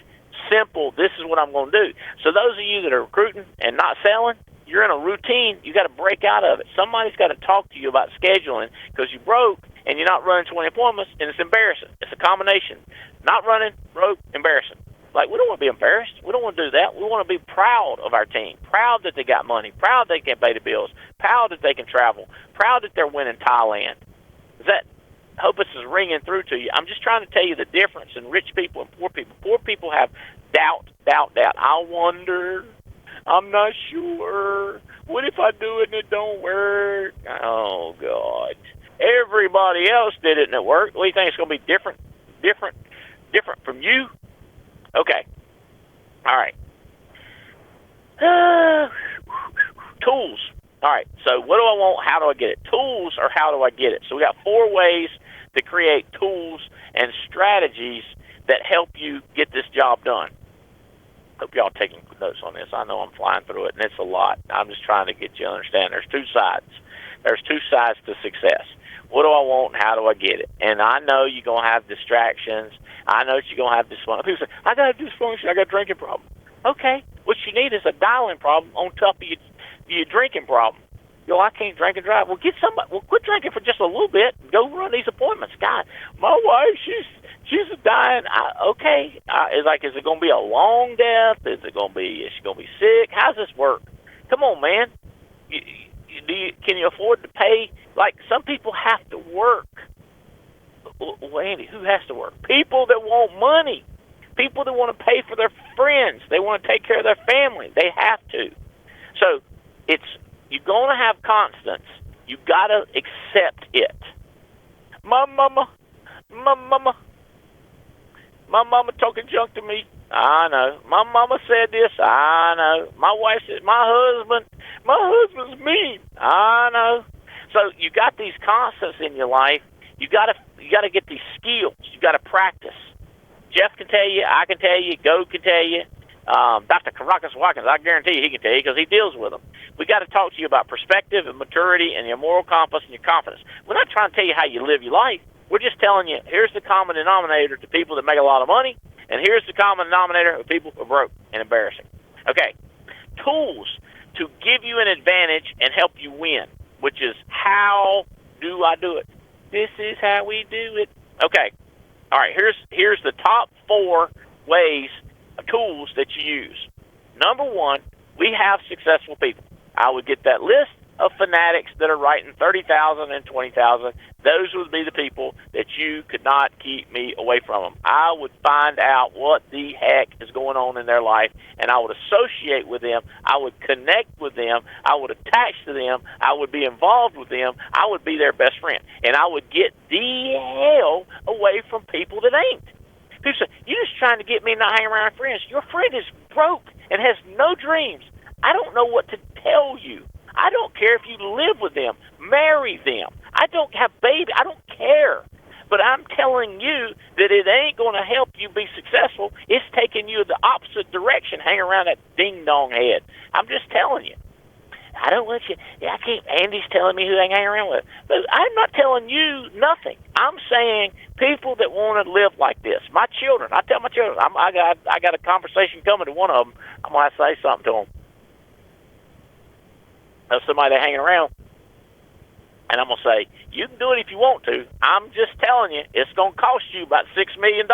simple. This is what I'm going to do. So those of you that are recruiting and not selling, you're in a routine. You got to break out of it. Somebody's got to talk to you about scheduling because you broke and you're not running 20 appointments, and it's embarrassing. It's a combination. Not running, broke, embarrassing. Like, we don't want to be embarrassed. We don't want to do that. We want to be proud of our team, proud that they got money, proud they can pay the bills, proud that they can travel, proud that they're winning Thailand. Hope this is ringing through to you. I'm just trying to tell you the difference in rich people and poor people. Poor people have doubt. I wonder. I'm not sure. What if I do it and it don't work? Oh, God. Everybody else did it and it worked. What do you think? It's going to be different from you? Okay. All right. Tools. All right, so what do I want? How do I get it? Tools or how do I get it? So we got 4 ways to create tools and strategies that help you get this job done. Hope y'all taking notes on this. I know I'm flying through it, and it's a lot. I'm just trying to get you to understand. There's 2 sides. There's 2 sides to success. What do I want? How do I get it? And I know you're going to have distractions. I know that you're going to have dysfunction. People say, I got a dysfunction. I got a drinking problem. Okay. What you need is a dialing problem on top of your drinking problem. Yo, I can't drink and drive. Well, get somebody. Well, quit drinking for just a little bit. Go run these appointments. God, my wife, she's dying. Is it going to be a long death? Is she going to be sick? How's this work? Come on, man. Can you afford to pay? Like, some people have to work. Well, Andy, who has to work? People that want money. People that want to pay for their friends. They want to take care of their family. They have to. So you're going to have constants. You got to accept it. My mama talking junk to me. I know. My mama said this. I know. My wife said, my husband's mean. I know. So you got these constants in your life. You got to get these skills. You got to practice. Jeff can tell you. I can tell you. Goat can tell you. Dr. Caracas Watkins, I guarantee you he can tell you because he deals with them. We got to talk to you about perspective and maturity and your moral compass and your confidence. We're not trying to tell you how you live your life. We're just telling you, here's the common denominator to people that make a lot of money, and here's the common denominator of people who are broke and embarrassing. Okay, tools to give you an advantage and help you win, which is how do I do it? This is how we do it. Okay, all right, here's the top 4 ways, tools that you use. Number 1, we have successful people. I would get that list of fanatics that are writing 30,000 and 20,000. Those would be the people that you could not keep me away from them. I would find out what the heck is going on in their life, and I would associate with them. I would connect with them. I would attach to them. I would be involved with them. I would be their best friend, and I would get the hell away from people that ain't. People say, you're just trying to get me not hang around with friends. Your friend is broke and has no dreams. I don't know what to tell you. I don't care if you live with them, marry them. I don't have babies. I don't care. But I'm telling you that it ain't going to help you be successful. It's taking you the opposite direction, hang around that ding-dong head. I'm just telling you. I don't want you. I can't. Andy's telling me who they hang around with. But I'm not telling you nothing. I'm saying people that want to live like this. My children. I tell my children. I got a conversation coming to one of them. I'm going to say something to them. Of somebody hanging around, and I'm going to say, you can do it if you want to. I'm just telling you, it's going to cost you about $6 million.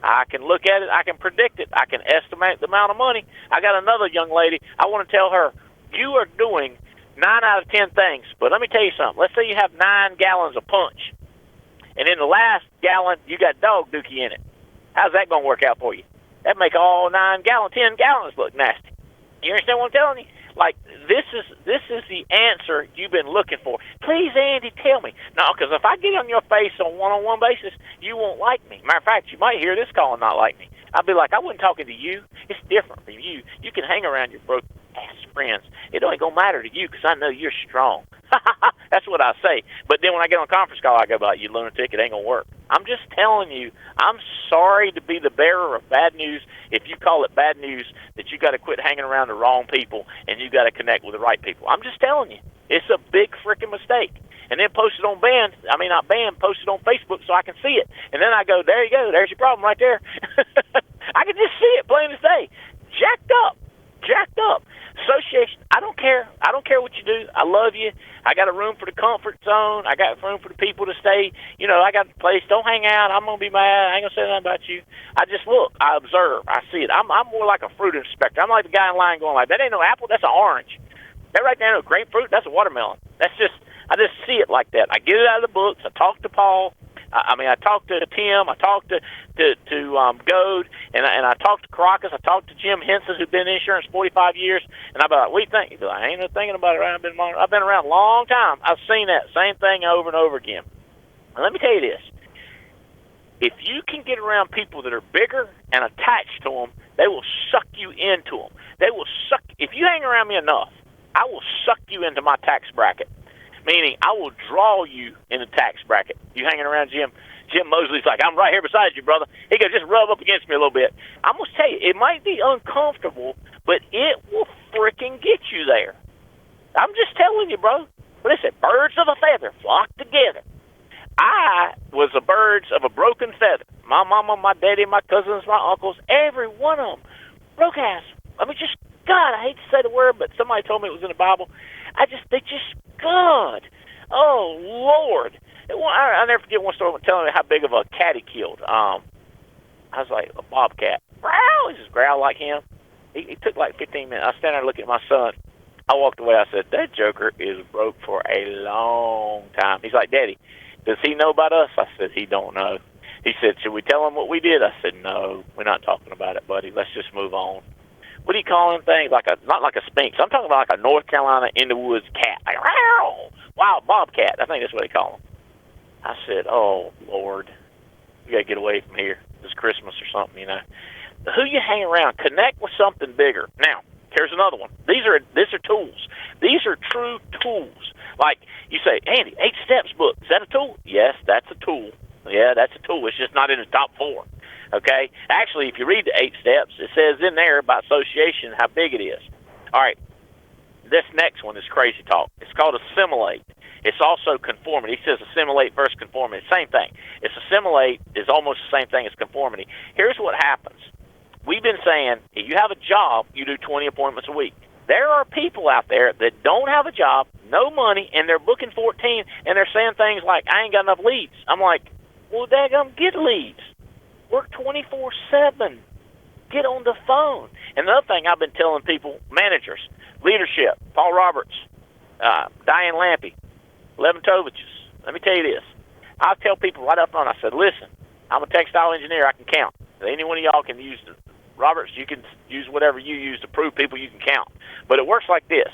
I can look at it. I can predict it. I can estimate the amount of money. I got another young lady. I want to tell her, you are doing 9 out of 10 things, but let me tell you something. Let's say you have 9 gallons of punch, and in the last gallon, you got dog dookie in it. How's that going to work out for you? That make all 10 gallons look nasty. You understand what I'm telling you? Like, this is the answer you've been looking for. Please, Andy, tell me. No, because if I get on your face on a one-on-one basis, you won't like me. Matter of fact, you might hear this call and not like me. I'll be like, I wasn't talking to you. It's different from you. You can hang around your broke-ass friends. It ain't going to matter to you because I know you're strong. That's what I say. But then when I get on a conference call, I go, you lunatic, it ain't going to work. I'm just telling you, I'm sorry to be the bearer of bad news. If you call it bad news, that you got to quit hanging around the wrong people and you got to connect with the right people. I'm just telling you, it's a big freaking mistake. And then post it on post it on Facebook so I can see it. And then I go, there you go, there's your problem right there. I can just see it plain as day. Jacked up. Association, I don't care. I don't care what you do. I love you. I got a room for the comfort zone. I got room for the people to stay. I got a place. Don't hang out. I'm going to be mad. I ain't going to say nothing about you. I just look. I observe. I see it. I'm more like a fruit inspector. I'm like the guy in line going that ain't no apple. That's an orange. That right there, no grapefruit. That's a watermelon. I just see it like that. I get it out of the books. I talk to Paul. I talked to Tim, I talked to Goad, and I talked to Caracas, I talked to Jim Henson, who's been in insurance 45 years, and I'd be like, what do you think? He's like, I ain't no thinking about it. I've been around a long time. I've seen that same thing over and over again. And let me tell you this. if you can get around people that are bigger and attached to them, they will suck you into them. They will suck. If you hang around me enough, I will suck you into my tax bracket. Meaning, I will draw you in the tax bracket. You hanging around Jim Mosley's like, I'm right here beside you, brother. He could just rub up against me a little bit. I'm going to tell you, it might be uncomfortable, but it will freaking get you there. I'm just telling you, bro. What is it? Birds of a feather flock together. I was the birds of a broken feather. My mama, my daddy, my cousins, my uncles, every one of them broke ass. I mean, just, God, I hate to say the word, but somebody told me it was in the Bible. They just, God. Oh, Lord. I'll never forget one story telling me how big of a cat he killed. I was like, a bobcat. Growl! He just growled like him. He took like 15 minutes. I was standing there looking at my son. I walked away. I said, that joker is broke for a long time. He's like, Daddy, does he know about us? I said, he don't know. He said, should we tell him what we did? I said, no, we're not talking about it, buddy. Let's just move on. What do you call them things? Not like a sphinx. I'm talking about like a North Carolina in the woods cat. Like, wild bobcat. I think that's what they call them. I said, oh, Lord, you got to get away from here. It's Christmas or something, you know. Who you hang around, connect with something bigger. Now, here's another one. These are tools. These are true tools. Like you say, Andy, 8 Steps book. Is that a tool? Yes, that's a tool. Yeah, that's a tool. It's just not in the top 4. Okay? Actually, if you read the 8 Steps, it says in there about association how big it is. All right. This next one is crazy talk. It's called assimilate. It's also conformity. He says assimilate versus conformity. Same thing. It's assimilate is almost the same thing as conformity. Here's what happens. We've been saying, if you have a job, you do 20 appointments a week. There are people out there that don't have a job, no money, and they're booking 14, and they're saying things like, I ain't got enough leads. I'm like, well, daggum, get leads. Work 24/7. Get on the phone. And another thing I've been telling people, managers, leadership, Paul Roberts, Diane Lampy, Levin Toviches, let me tell you this. I tell people right up front, I said, listen, I'm a textile engineer. I can count. Any one of y'all can use Roberts, you can use whatever you use to prove people you can count. But it works like this.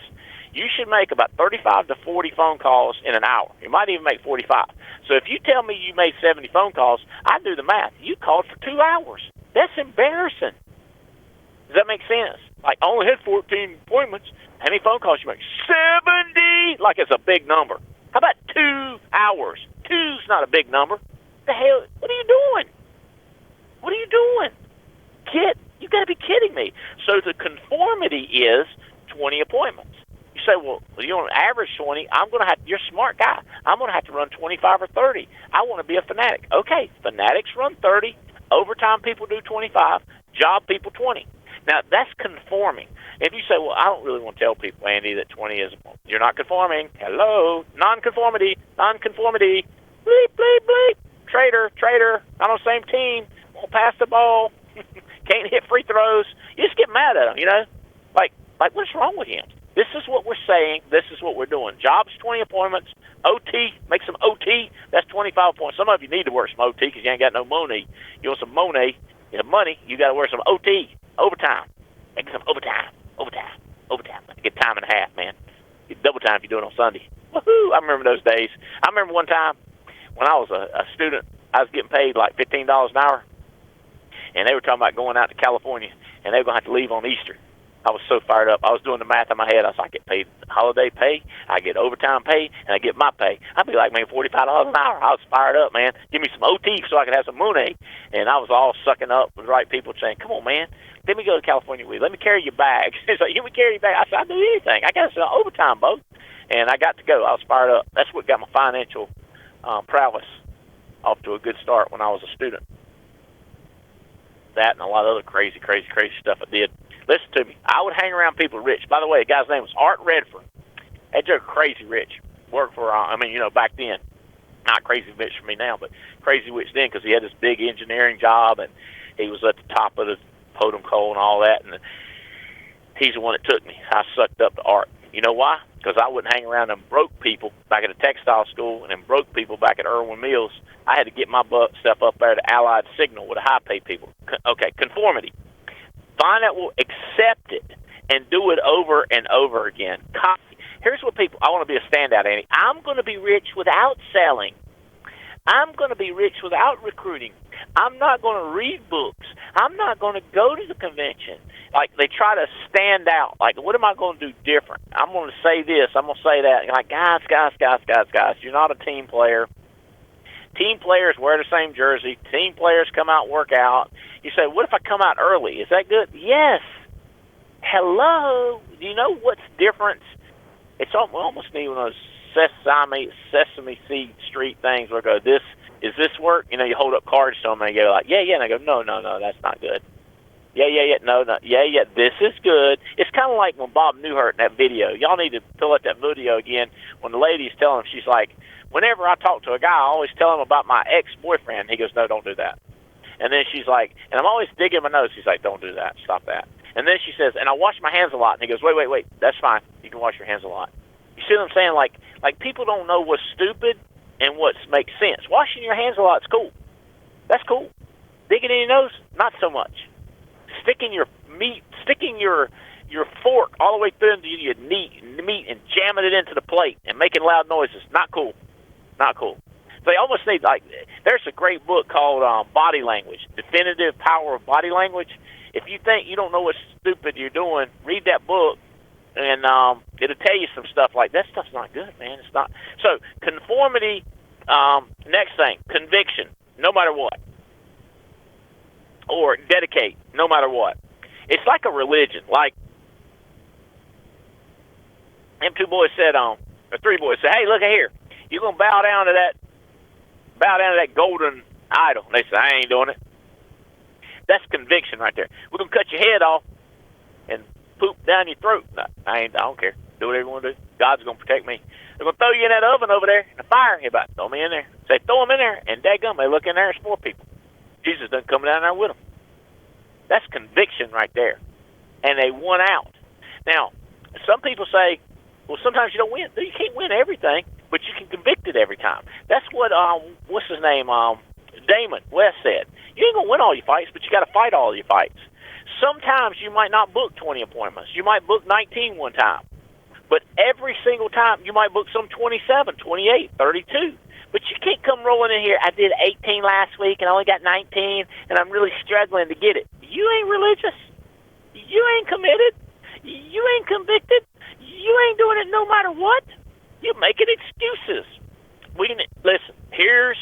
You should make about 35 to 40 phone calls in an hour. You might even make 45. So if you tell me you made 70 phone calls, I do the math. You called for 2 hours. That's embarrassing. Does that make sense? Like, I only had 14 appointments. How many phone calls you make? 70! Like it's a big number. How about 2 hours? 2's not a big number. The hell? What are you doing? What are you doing? You got to be kidding me. So the conformity is 20 appointments. You say, well, you want an average 20. You're a smart guy. I'm going to have to run 25 or 30. I want to be a fanatic. Okay, fanatics run 30. Overtime people do 25. Job people 20. Now, that's conforming. If you say, well, I don't really want to tell people, Andy, that 20 is, you're not conforming. Hello, non-conformity. Bleep, bleep, bleep. Traitor, not on the same team. Won't pass the ball. Can't hit free throws. You just get mad at him, you know? Like what's wrong with him? This is what we're saying. This is what we're doing. Jobs, 20 appointments. OT, make some OT. That's 25 points. Some of you need to work some OT because you ain't got no money. You want some money, you got to work some OT, overtime. Make some overtime. Get time and a half, man. Get double time if you do it on Sunday. Woohoo! I remember those days. I remember one time when I was a student, I was getting paid like $15 an hour, and they were talking about going out to California, and they were going to have to leave on Easter. I was so fired up. I was doing the math in my head. I was like, I get paid holiday pay, I get overtime pay, and I get my pay. I'd be like, man, $45 an hour. I was fired up, man. Give me some OT so I could have some money. And I was all sucking up with the right people saying, come on, man, let me go to California with you. Let me carry your bag. It's like, let me carry your bag. I said, I'll do anything. I got some overtime, Bo. And I got to go. I was fired up. That's what got my financial prowess off to a good start when I was a student. That and a lot of other crazy stuff I did. Listen to me. I would hang around people rich. By the way, the guy's name was Art Redford. That joke crazy rich. Worked for, back then. Not crazy rich for me now, but crazy rich then because he had this big engineering job and he was at the top of the totem pole and all that. And he's the one that took me. I sucked up to Art. You know why? Because I wouldn't hang around them broke people back at the textile school and them broke people back at Irwin Mills. I had to get my stuff up there to Allied Signal with the high-paid people. Okay, conformity. Find out, will accept it and do it over and over again. Copy. Here's what people, I want to be a standout, Andy. I'm going to be rich without selling. I'm going to be rich without recruiting. I'm not going to read books. I'm not going to go to the convention. Like, they try to stand out. Like, what am I going to do different? I'm going to say this. I'm going to say that. Like, guys, you're not a team player. Team players wear the same jersey. Team players come out and work out. You say, what if I come out early? Is that good? Yes. Hello. Do you know what's different? It's almost need one of those Sesame Seed Street things where I go, is this work? You know, you hold up cards to them and they go like, yeah, and I go, no, that's not good. Yeah, no, this is good. It's kind of like when Bob Newhart in that video. Y'all need to pull up that video again when the lady's telling him, she's like, whenever I talk to a guy, I always tell him about my ex-boyfriend. He goes, no, don't do that. And then she's like, and I'm always digging my nose. She's like, don't do that. Stop that. And then she says, and I wash my hands a lot. And he goes, wait, that's fine. You can wash your hands a lot. You see what I'm saying? Like people don't know what's stupid and what makes sense. Washing your hands a lot is cool. That's cool. Digging in your nose, not so much. Sticking your fork all the way through into your meat and jamming it into the plate and making loud noises, not cool. Not cool. They almost need, like, there's a great book called Body Language, Definitive Power of Body Language. If you think you don't know what stupid you're doing, read that book, and it'll tell you some stuff like, that stuff's not good, man. It's not. So, conformity, next thing, conviction, no matter what. Or dedicate, no matter what. It's like a religion. Like, them two boys said, or three boys said, hey, look here. You're going to bow down to that golden idol. And they said, I ain't doing it. That's conviction right there. We're going to cut your head off and poop down your throat. No, I don't care. Do whatever you want to do. God's going to protect me. They're going to throw you in that oven over there in the fire. Hey, about throw me in there. Say, throw them in there, and daggum, they look in there, it's 4 people. Jesus doesn't come down there with them. That's conviction right there. And they won out. Now, some people say, well, sometimes you don't win. You can't win everything, but you can convict it every time. That's what, what's his name, Damon West said. You ain't going to win all your fights, but you got to fight all your fights. Sometimes you might not book 20 appointments. You might book 19 one time. But every single time, you might book some 27, 28, 32. But you can't come rolling in here, I did 18 last week and I only got 19, and I'm really struggling to get it. You ain't religious. You ain't committed. You ain't convicted. You ain't doing it no matter what. You're making excuses. Listen, here's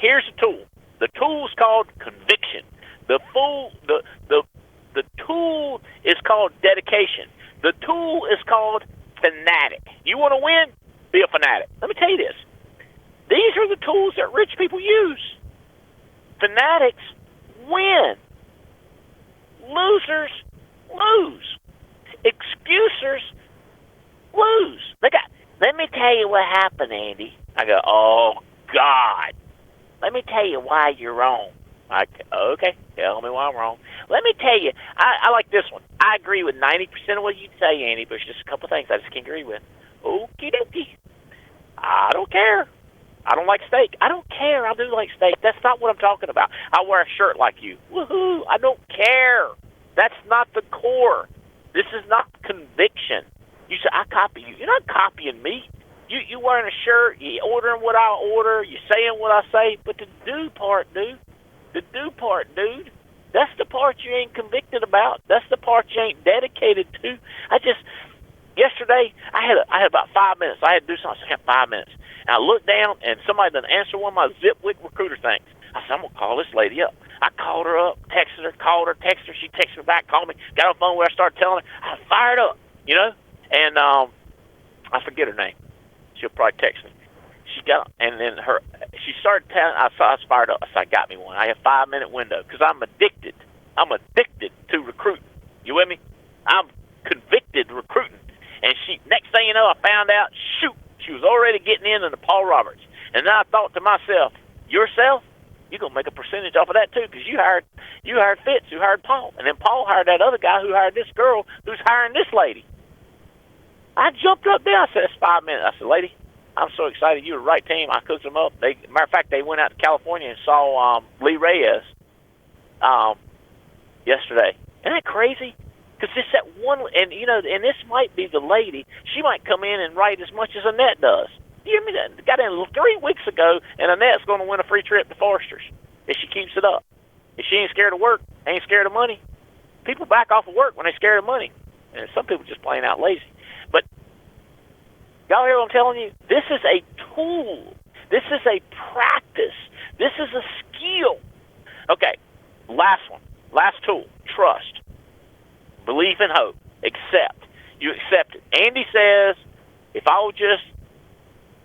the tool. The tool's called conviction. The tool is called dedication. The tool is called fanatic. You want to win? Be a fanatic. Let me tell you this. These are the tools that rich people use. Fanatics win. Losers lose. Excusers lose. Let me tell you what happened, Andy. I go, oh, God. Let me tell you why you're wrong. Okay, tell me why I'm wrong. Let me tell you, I like this one. I agree with 90% of what you say, Andy, but there's just a couple things I just can't agree with. Okie dokie. I don't care. I don't like steak. I don't care. I do like steak. That's not what I'm talking about. I wear a shirt like you. Woohoo. I don't care. That's not the core. This is not conviction. You say, I copy you. You're not copying me. You wearing a shirt, you ordering what I order, you saying what I say, but the do part, dude, that's the part you ain't convicted about. That's the part you ain't dedicated to. Yesterday, I had about 5 minutes. I had to do something. I had 5 minutes. And I looked down, and somebody done answered one of my Zipwick recruiter things. I said, I'm going to call this lady up. I called her up, texted her, texted her. She texted me back, called me, got on the phone where I started telling her. I was fired up, you know? And I forget her name. She'll probably text me. She started telling, I was fired up. I said, I got me one. I have a 5-minute window because I'm addicted. I'm addicted to recruiting. You with me? I'm convicted recruiting. And next thing you know, I found out, shoot, she was already getting into Paul Roberts. And then I thought to myself, yourself, you're going to make a percentage off of that too, because you hired Fitz, who hired Paul. And then Paul hired that other guy who hired this girl who's hiring this lady. I jumped up there. I said, it's 5 minutes. I said, lady, I'm so excited. You were the right team. I cooked them up. Matter of fact, they went out to California and saw Lee Reyes yesterday. Isn't that crazy? Because it's that one, and this might be the lady. She might come in and write as much as Annette does. You mean that got in 3 weeks ago, and Annette's going to win a free trip to Forster's if she keeps it up. If she ain't scared of work, ain't scared of money. People back off of work when they're scared of money, and some people just plain out lazy. But y'all hear what I'm telling you? This is a tool. This is a practice. This is a skill. Okay, last one. Last tool, trust. Belief and hope. Accept. You accept it. Andy says, if I will just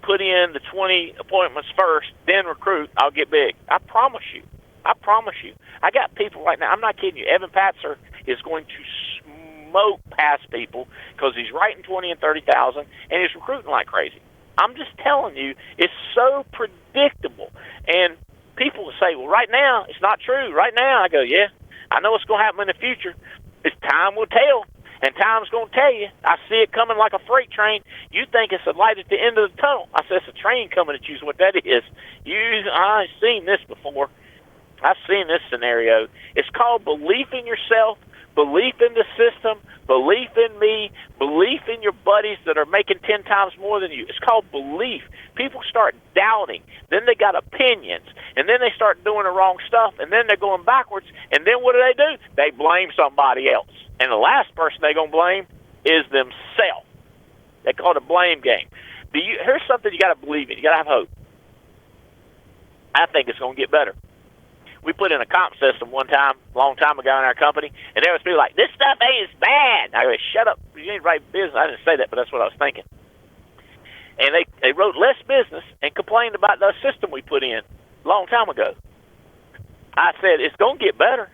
put in the 20 appointments first, then recruit, I'll get big. I promise you. I promise you. I got people right now. I'm not kidding you. Evan Patzer is going to smoke past people because he's writing 20 and 30,000 and he's recruiting like crazy. I'm just telling you, it's so predictable. And people will say, well, right now, it's not true. Right now, I go, yeah, I know what's going to happen in the future. It's time will tell, and time's going to tell you. I see it coming like a freight train. You think it's a light at the end of the tunnel. I said, it's a train coming at you is what that is. I've seen this before. I've seen this scenario. It's called belief in yourself, belief in the system, belief in me, belief in your buddies that are making 10 times more than you. It's called belief. People start doubting. Then they got opinions. And then they start doing the wrong stuff. And then they're going backwards. And then what do? They blame somebody else. And the last person they're going to blame is themselves. They call it a blame game. Here's something you got to believe in. You got to have hope. I think it's going to get better. We put in a comp system one time, a long time ago in our company, and there was people like, this stuff ain't bad. I go, shut up. You ain't right business. I didn't say that, but that's what I was thinking. And they wrote less business and complained about the system we put in a long time ago. I said, it's going to get better.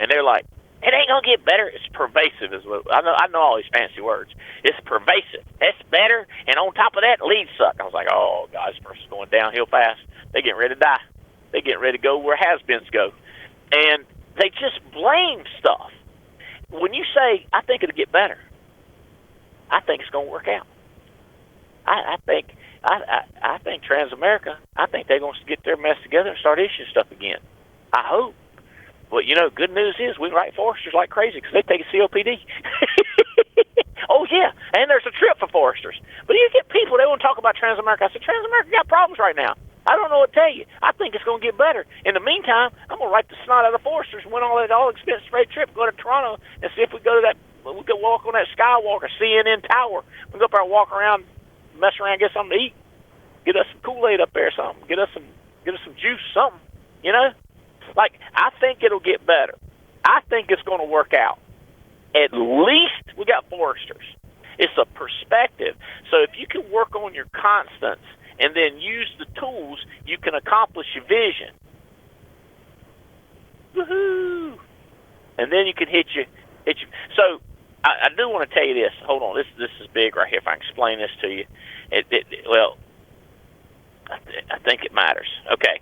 And they're like, it ain't going to get better. It's pervasive. I know all these fancy words. It's pervasive. It's better. And on top of that, leads suck. I was like, oh, God, this person's going downhill fast. They're getting ready to die. They're getting ready to go where has-beens go. And they just blame stuff. When you say, I think it'll get better, I think it's going to work out. I think Transamerica, I think they're going to get their mess together and start issuing stuff again. I hope. But, good news is we write Foresters like crazy because they take a COPD. Oh, yeah, and there's a trip for Foresters. But you get people, they want to talk about Transamerica. I said, Transamerica got problems right now. I don't know what to tell you. I think it's going to get better. In the meantime, I'm going to write the snot out of Foresters, win all expense straight trip, go to Toronto, and see if we go to we can walk on that Skywalker, CNN Tower. We can go up there and walk around, mess around, get something to eat, get us some Kool-Aid up there or something, get us some juice, something, Like, I think it'll get better. I think it's going to work out. At least we got Foresters. It's a perspective. So if you can work on your constants and then use the tools, you can accomplish your vision. Woohoo! And then you can hit you. So I do want to tell you this. Hold on, this is big right here. If I can explain this to you, I think it matters. Okay.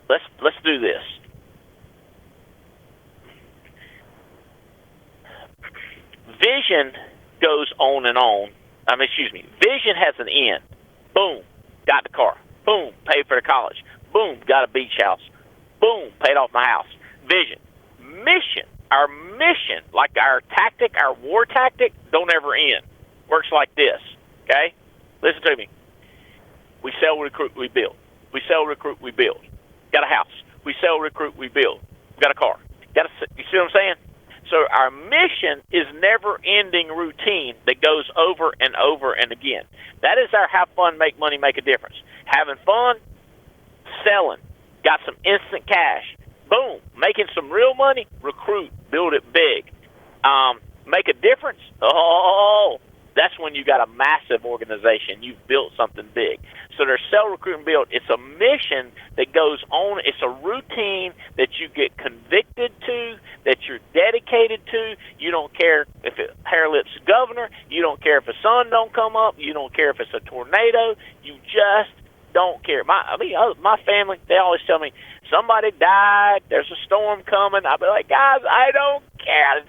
Let's do this. Vision goes on and on. Vision has an end. Boom, got the car. Boom, paid for the college. Boom, got a beach house. Boom, paid off my house. Vision. Mission. Our mission, like our tactic, our war tactic, don't ever end. Works like this, okay? Listen to me. We sell, recruit, we build. We sell, recruit, we build. Got a house. We sell, recruit, we build. Got a car. You see what I'm saying? So our mission is never-ending routine that goes over and over and again. That is our have fun, make money, make a difference. Having fun, selling, got some instant cash. Boom, making some real money, recruit, build it big. Make a difference? Oh, that's when you got a massive organization. You've built something big. So there's sell, recruit, and build. It's a mission that goes on. It's a routine that you get convicted to, that you're dedicated to. You don't care if hair lips governor. You don't care if the sun don't come up. You don't care if it's a tornado. You just don't care. My family, they always tell me, somebody died, there's a storm coming. I'll be like, guys, I don't care.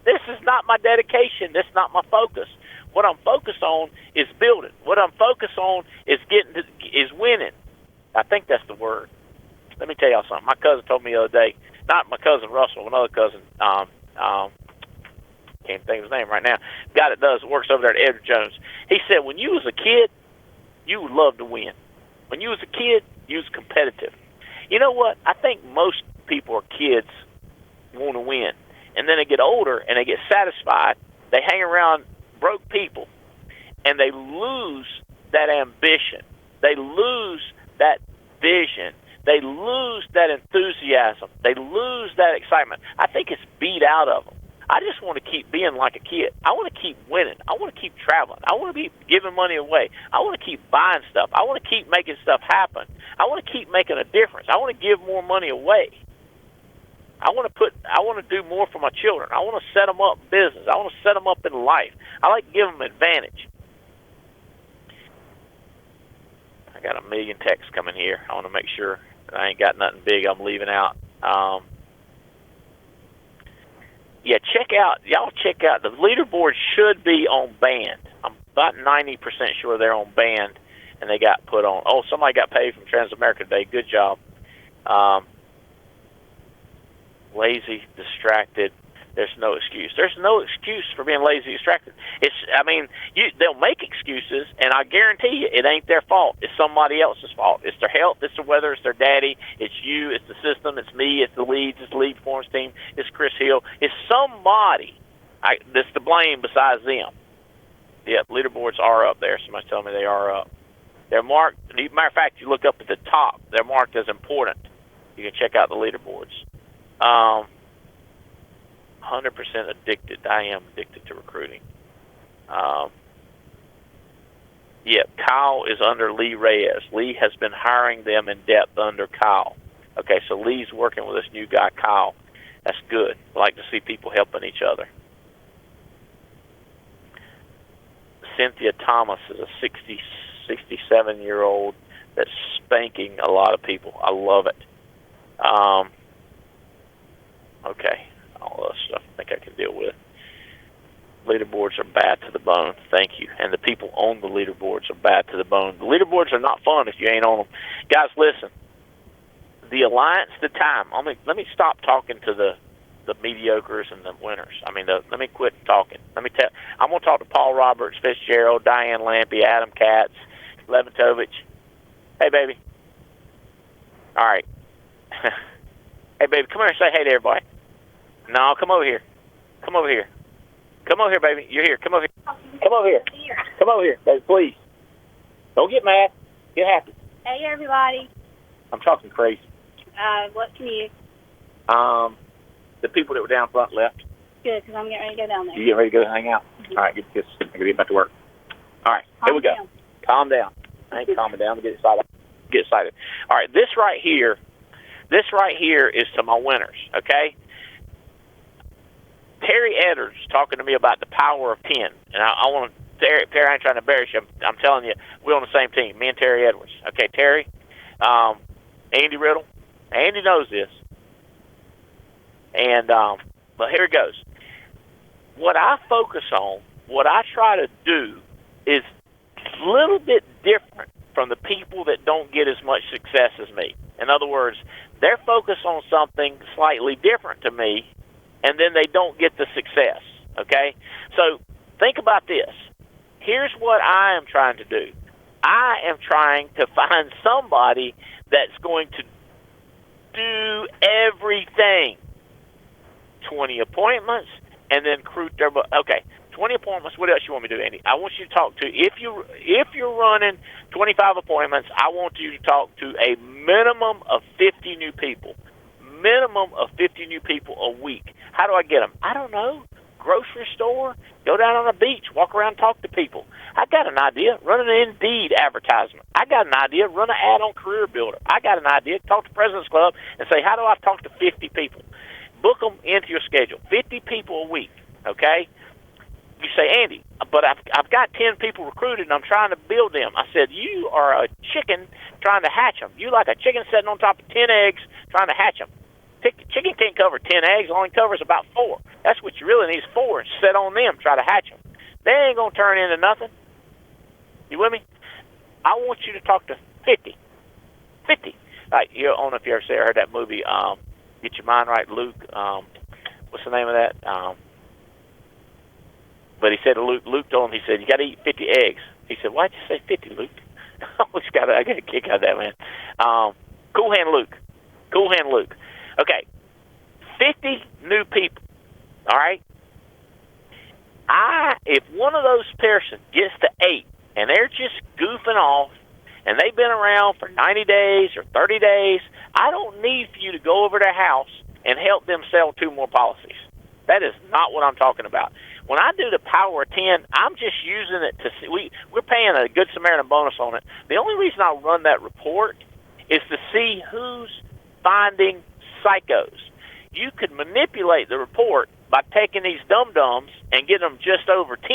This is not my dedication. This is not my focus. What I'm focused on is building. What I'm focused on is is winning. I think that's the word. Let me tell y'all something. My cousin told me the other day, not my cousin Russell, another cousin, can't think of his name right now. The guy that works over there at Edward Jones. He said when you was a kid, you would love to win. When you was a kid, you was competitive. You know what? I think most people are kids want to win, and then they get older and they get satisfied. They hang around broke people, and they lose that ambition. They lose that vision. They lose that enthusiasm. They lose that excitement. I think it's beat out of them. I just want to keep being like a kid. I want to keep winning. I want to keep traveling. I want to be giving money away. I want to keep buying stuff. I want to keep making stuff happen. I want to keep making a difference. I want to give more money away. I want to do more for my children. I want to set them up in business. I want to set them up in life. I like to give them advantage. I got a million texts coming here. I want to make sure that I ain't got nothing big I'm leaving out. Y'all check out. The leaderboard should be on band. I'm about 90% sure they're on band, and they got put on. Oh, somebody got paid from Transamerica today. Good job. Lazy, distracted. There's no excuse. There's no excuse for being lazy, distracted. They'll make excuses, and I guarantee you, it ain't their fault. It's somebody else's fault. It's their health. It's the weather. It's their daddy. It's you. It's the system. It's me. It's the leads. It's the lead performance team. It's Chris Hill. It's somebody that's to blame besides them. Yep, leaderboards are up there. Somebody's telling me they are up. They're marked. Matter of fact, you look up at the top. They're marked as important. You can check out the leaderboards. 100% addicted. I am addicted to recruiting. Kyle is under Lee Reyes. Lee has been hiring them in depth under Kyle. Okay, so Lee's working with this new guy, Kyle. That's good. I like to see people helping each other. Cynthia Thomas is a 67-year-old that's spanking a lot of people. I love it. Okay. All this stuff I think I can deal with. Leaderboards are bad to the bone. Thank you. And the people on the leaderboards are bad to the bone. The leaderboards are not fun if you ain't on them. Guys, listen. The Alliance, the time. Let me stop talking to the mediocres and the winners. Let me quit talking. I'm going to talk to Paul Roberts, Fitzgerald, Diane Lampy, Adam Katz, Levitovich. Hey, baby. All right. Hey, baby, come here and say hey to everybody. No, come over here. Come over here. Come over here, baby. You're here. Come over here. Come over here. Come over here, baby, please. Don't get mad. Get happy. Hey, everybody. I'm talking crazy. What can you? The people that were down front left. Good, because I'm getting ready to go down there. You getting ready to go hang out? Mm-hmm. All right, I got to get back to work. All right, here we go. Calm down. I ain't calming down. Get excited. All right, this right here is to my winners, okay? Terry Edwards talking to me about the power of 10. And I want to, Terry, I ain't trying to embarrass you. I'm telling you, we're on the same team, me and Terry Edwards. Okay, Terry, Andy Riddle. Andy knows this. And, but here it goes. What I focus on, what I try to do is a little bit different from the people that don't get as much success as me. In other words, they're focused on something slightly different to me, and then they don't get the success, okay? So think about this. Here's what I am trying to do. I am trying to find somebody that's going to do everything. 20 appointments, and then recruit their... Okay, 20 appointments, what else you want me to do, Andy? I want you to talk to... If you're running 25 appointments, I want you to talk to a minimum of 50 new people. Minimum of 50 new people a week. How do I get them? I don't know. Grocery store, go down on the beach, walk around, talk to people. I got an idea. Run an Indeed advertisement. I got an idea. Run an ad on Career Builder. I got an idea. Talk to President's Club and say, how do I talk to 50 people? Book them into your schedule. 50 people a week, okay? You say, Andy, but I've got 10 people recruited and I'm trying to build them. I said, you are a chicken trying to hatch them. You like a chicken sitting on top of 10 eggs trying to hatch them. Chicken can't cover 10 eggs, only covers about 4. That's what you really need is 4, and sit on them, try to hatch them. They ain't going to turn into nothing. You with me? I want you to talk to 50. 50. Like, I don't know if you ever heard that movie, Get Your Mind Right, Luke. What's the name of that? But he said to Luke told him, he said, you got to eat 50 eggs. He said, why'd you say 50, Luke? I got a kick out of that, man. Cool hand Luke. Okay, 50 new people, all right? If one of those persons gets to 8 and they're just goofing off and they've been around for 90 days or 30 days, I don't need for you to go over their house and help them sell 2 more policies. That is not what I'm talking about. When I do the Power of 10, I'm just using it to see. We're paying a Good Samaritan bonus on it. The only reason I run that report is to see who's finding psychos. You could manipulate the report by taking these dum-dums and get them just over 10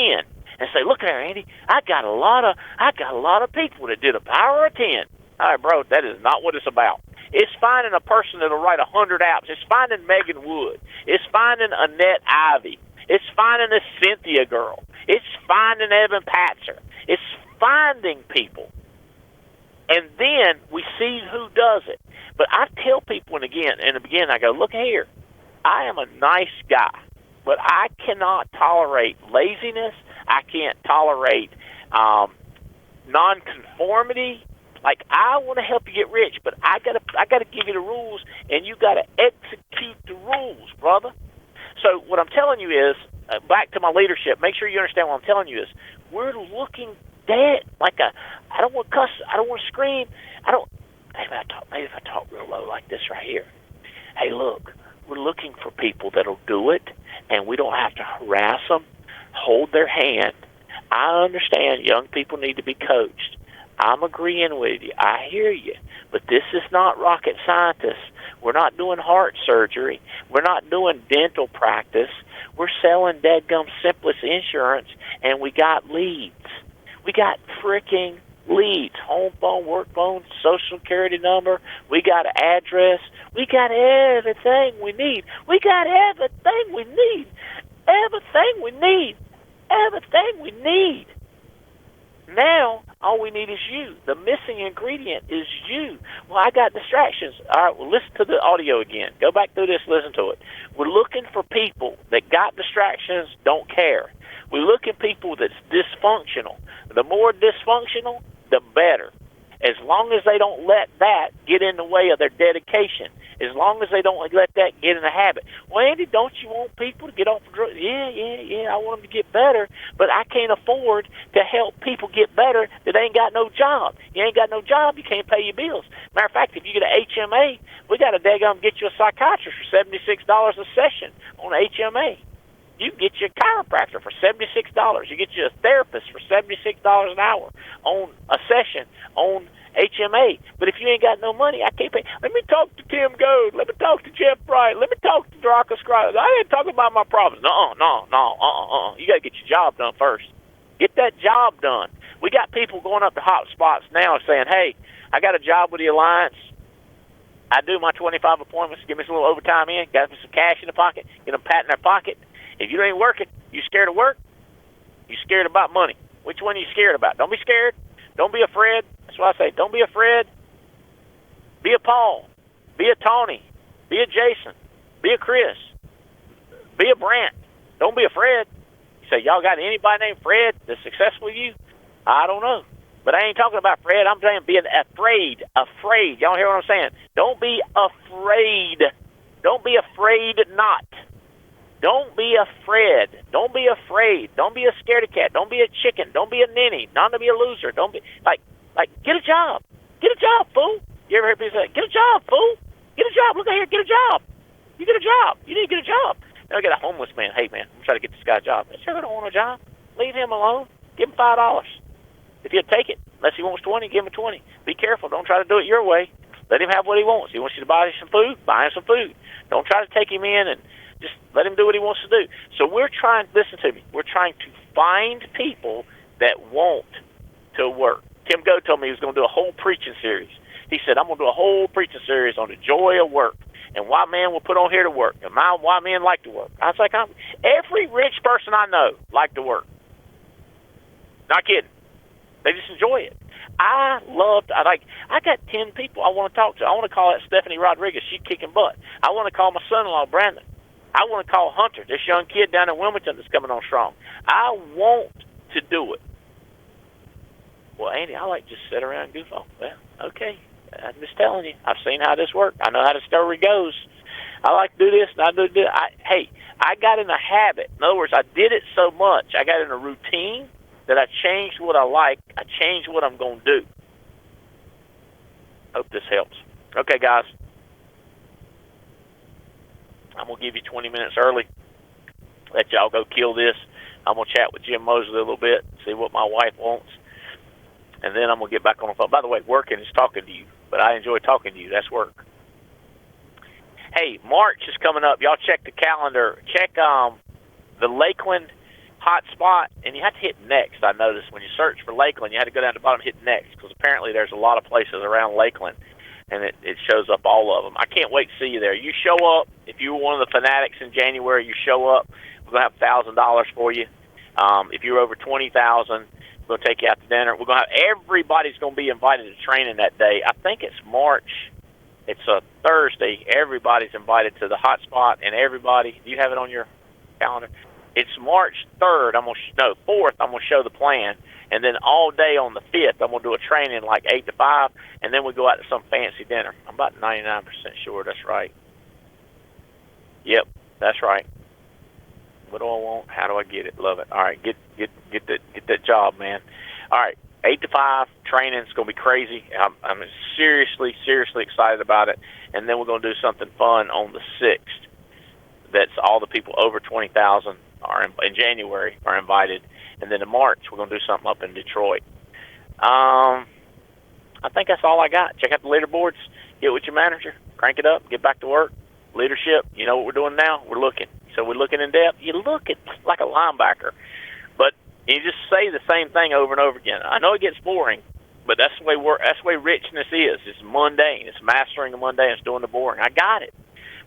and say, look there, Andy, I got a lot of people that did a Power of 10. All right, bro, that is not what it's about. It's finding a person that'll write 100 apps. It's finding Megan Wood. It's finding Annette Ivy. It's finding this Cynthia girl. It's finding Evan Patzer. It's finding people. And then we see who does it. But I tell people, in the beginning, I go, look here, I am a nice guy, but I cannot tolerate laziness. I can't tolerate nonconformity. Like, I want to help you get rich, but I gotta give you the rules, and you gotta execute the rules, brother. So what I'm telling you is, back to my leadership, make sure you understand what I'm telling you is, we're looking dead. Like I don't want to cuss. I don't want to scream. Maybe if I talk real low like this right here. Hey, look, we're looking for people that'll do it, and we don't have to harass them, hold their hand. I understand young people need to be coached. I'm agreeing with you. I hear you. But this is not rocket scientists. We're not doing heart surgery. We're not doing dental practice. We're selling deadgum simplest insurance, and we got leads. We got freaking leads. Home phone, work phone, social security number. We got an address. We got everything we need. We got everything we need. Everything we need. Everything we need. Now, all we need is you. The missing ingredient is you. Well, I got distractions. All right, well, listen to the audio again. Go back through this, listen to it. We're looking for people that got distractions, don't care. We look at people that's dysfunctional. The more dysfunctional, the better. As long as they don't let that get in the way of their dedication. As long as they don't let that get in the habit. Well, Andy, don't you want people to get off the drugs? Yeah, I want them to get better, but I can't afford to help people get better that ain't got no job. You ain't got no job, you can't pay your bills. Matter of fact, if you get an HMA, we got to daggum get you a psychiatrist for $76 a session on HMA. You can get you a chiropractor for $76. You get you a therapist for $76 an hour on a session on HMA. But if you ain't got no money, I can't pay. Let me talk to Tim Goad. Let me talk to Jeff Bright. Let me talk to Draka Scribe. I ain't talking about my problems. No. You got to get your job done first. Get that job done. We got people going up to hot spots now saying, hey, I got a job with the Alliance. I do my 25 appointments. Give me some little overtime in. Got me some cash in the pocket. Get them pat in their pocket. If you ain't working, you scared of work? You scared about money? Which one are you scared about? Don't be scared. Don't be afraid. That's why I say, don't be afraid. Be a Paul. Be a Tony. Be a Jason. Be a Chris. Be a Brant. Don't be afraid. You say, y'all got anybody named Fred that's successful with you? I don't know. But I ain't talking about Fred. I'm saying being afraid. Afraid. Y'all hear what I'm saying? Don't be afraid. Don't be afraid not. Don't be afraid. Don't be afraid. Don't be a scaredy cat. Don't be a chicken. Don't be a ninny. Not to be a loser. Don't be like get a job. Get a job, fool. You ever heard people say, get a job, fool? Get a job. Look at here, get a job. You get a job. You need to get a job. Now I get a homeless man. Hey man, I'm trying to get this guy a job. He sure don't want a job. Leave him alone. Give him $5. If he'll take it, unless he wants 20, give him 20. Be careful. Don't try to do it your way. Let him have what he wants. He wants you to buy him some food, buy him some food. Don't try to take him in and just let him do what he wants to do. So we're trying, listen to me, we're trying to find people that want to work. Tim Goad told me he was going to do a whole preaching series. He said, I'm going to do a whole preaching series on the joy of work and why men will put on here to work and why men like to work. I was like, every rich person I know like to work. Not kidding. They just enjoy it. I got 10 people I want to talk to. I want to call that Stephanie Rodriguez. She's kicking butt. I want to call my son-in-law, Brandon. I want to call Hunter, this young kid down in Wilmington that's coming on strong. I want to do it. Well, Andy, I like just sit around and goof off. Well, okay. I'm just telling you. I've seen how this works. I know how the story goes. I like to do this, and I do this. I got in a habit. In other words, I did it so much. I got in a routine that I changed what I like. I changed what I'm going to do. Hope this helps. Okay, guys. I'm going to give you 20 minutes early. Let y'all go kill this. I'm going to chat with Jim Mosley a little bit, see what my wife wants. And then I'm going to get back on the phone. By the way, working is talking to you, but I enjoy talking to you. That's work. Hey, March is coming up. Y'all check the calendar. Check the Lakeland hotspot, and you have to hit next. I noticed when you search for Lakeland, you have to go down to the bottom and hit next, because apparently there's a lot of places around Lakeland, and it shows up all of them. I can't wait to see you there. You show up. If you were one of the fanatics in January, you show up. We're going to have $1,000 for you. If you're over 20,000, we're going to take you out to dinner. We're going to have everybody's going to be invited to training that day. I think it's March. It's a Thursday. Everybody's invited to the hotspot, and everybody. Do you have it on your calendar? It's March 3rd. 4th. I'm going to show the plan, and then all day on the 5th, I'm going to do a training like 8 to 5, and then we go out to some fancy dinner. I'm about 99% sure that's right. Yep, that's right. What do I want? How do I get it? Love it. All right, get that job, man. All right, 8 to 5 training. It's going to be crazy. I'm seriously excited about it. And then we're going to do something fun on the 6th. That's all the people over 20,000 are in January are invited. And then in March, we're going to do something up in Detroit. I think that's all I got. Check out the leaderboards. Get with your manager. Crank it up. Get back to work. Leadership. You know what we're doing now? We're looking. So we're looking in depth. You look at like a linebacker. But you just say the same thing over and over again. I know it gets boring, but that's the way richness is. It's mundane. It's mastering the mundane. It's doing the boring. I got it.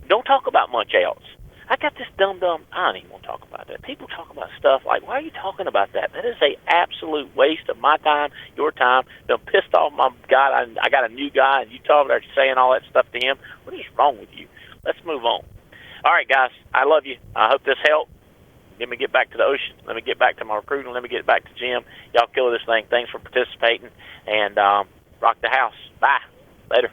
Don't talk about much else. I got this dumb. I don't even want to talk about that. People talk about stuff like, why are you talking about that? That is a absolute waste of my time, your time. I'm pissed off my guy. I got a new guy, and you talking there saying all that stuff to him. What is wrong with you? Let's move on. All right, guys. I love you. I hope this helped. Let me get back to the ocean. Let me get back to my recruiting. Let me get back to Jim. Y'all kill this thing. Thanks for participating, and rock the house. Bye. Later.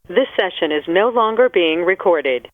This session is no longer being recorded.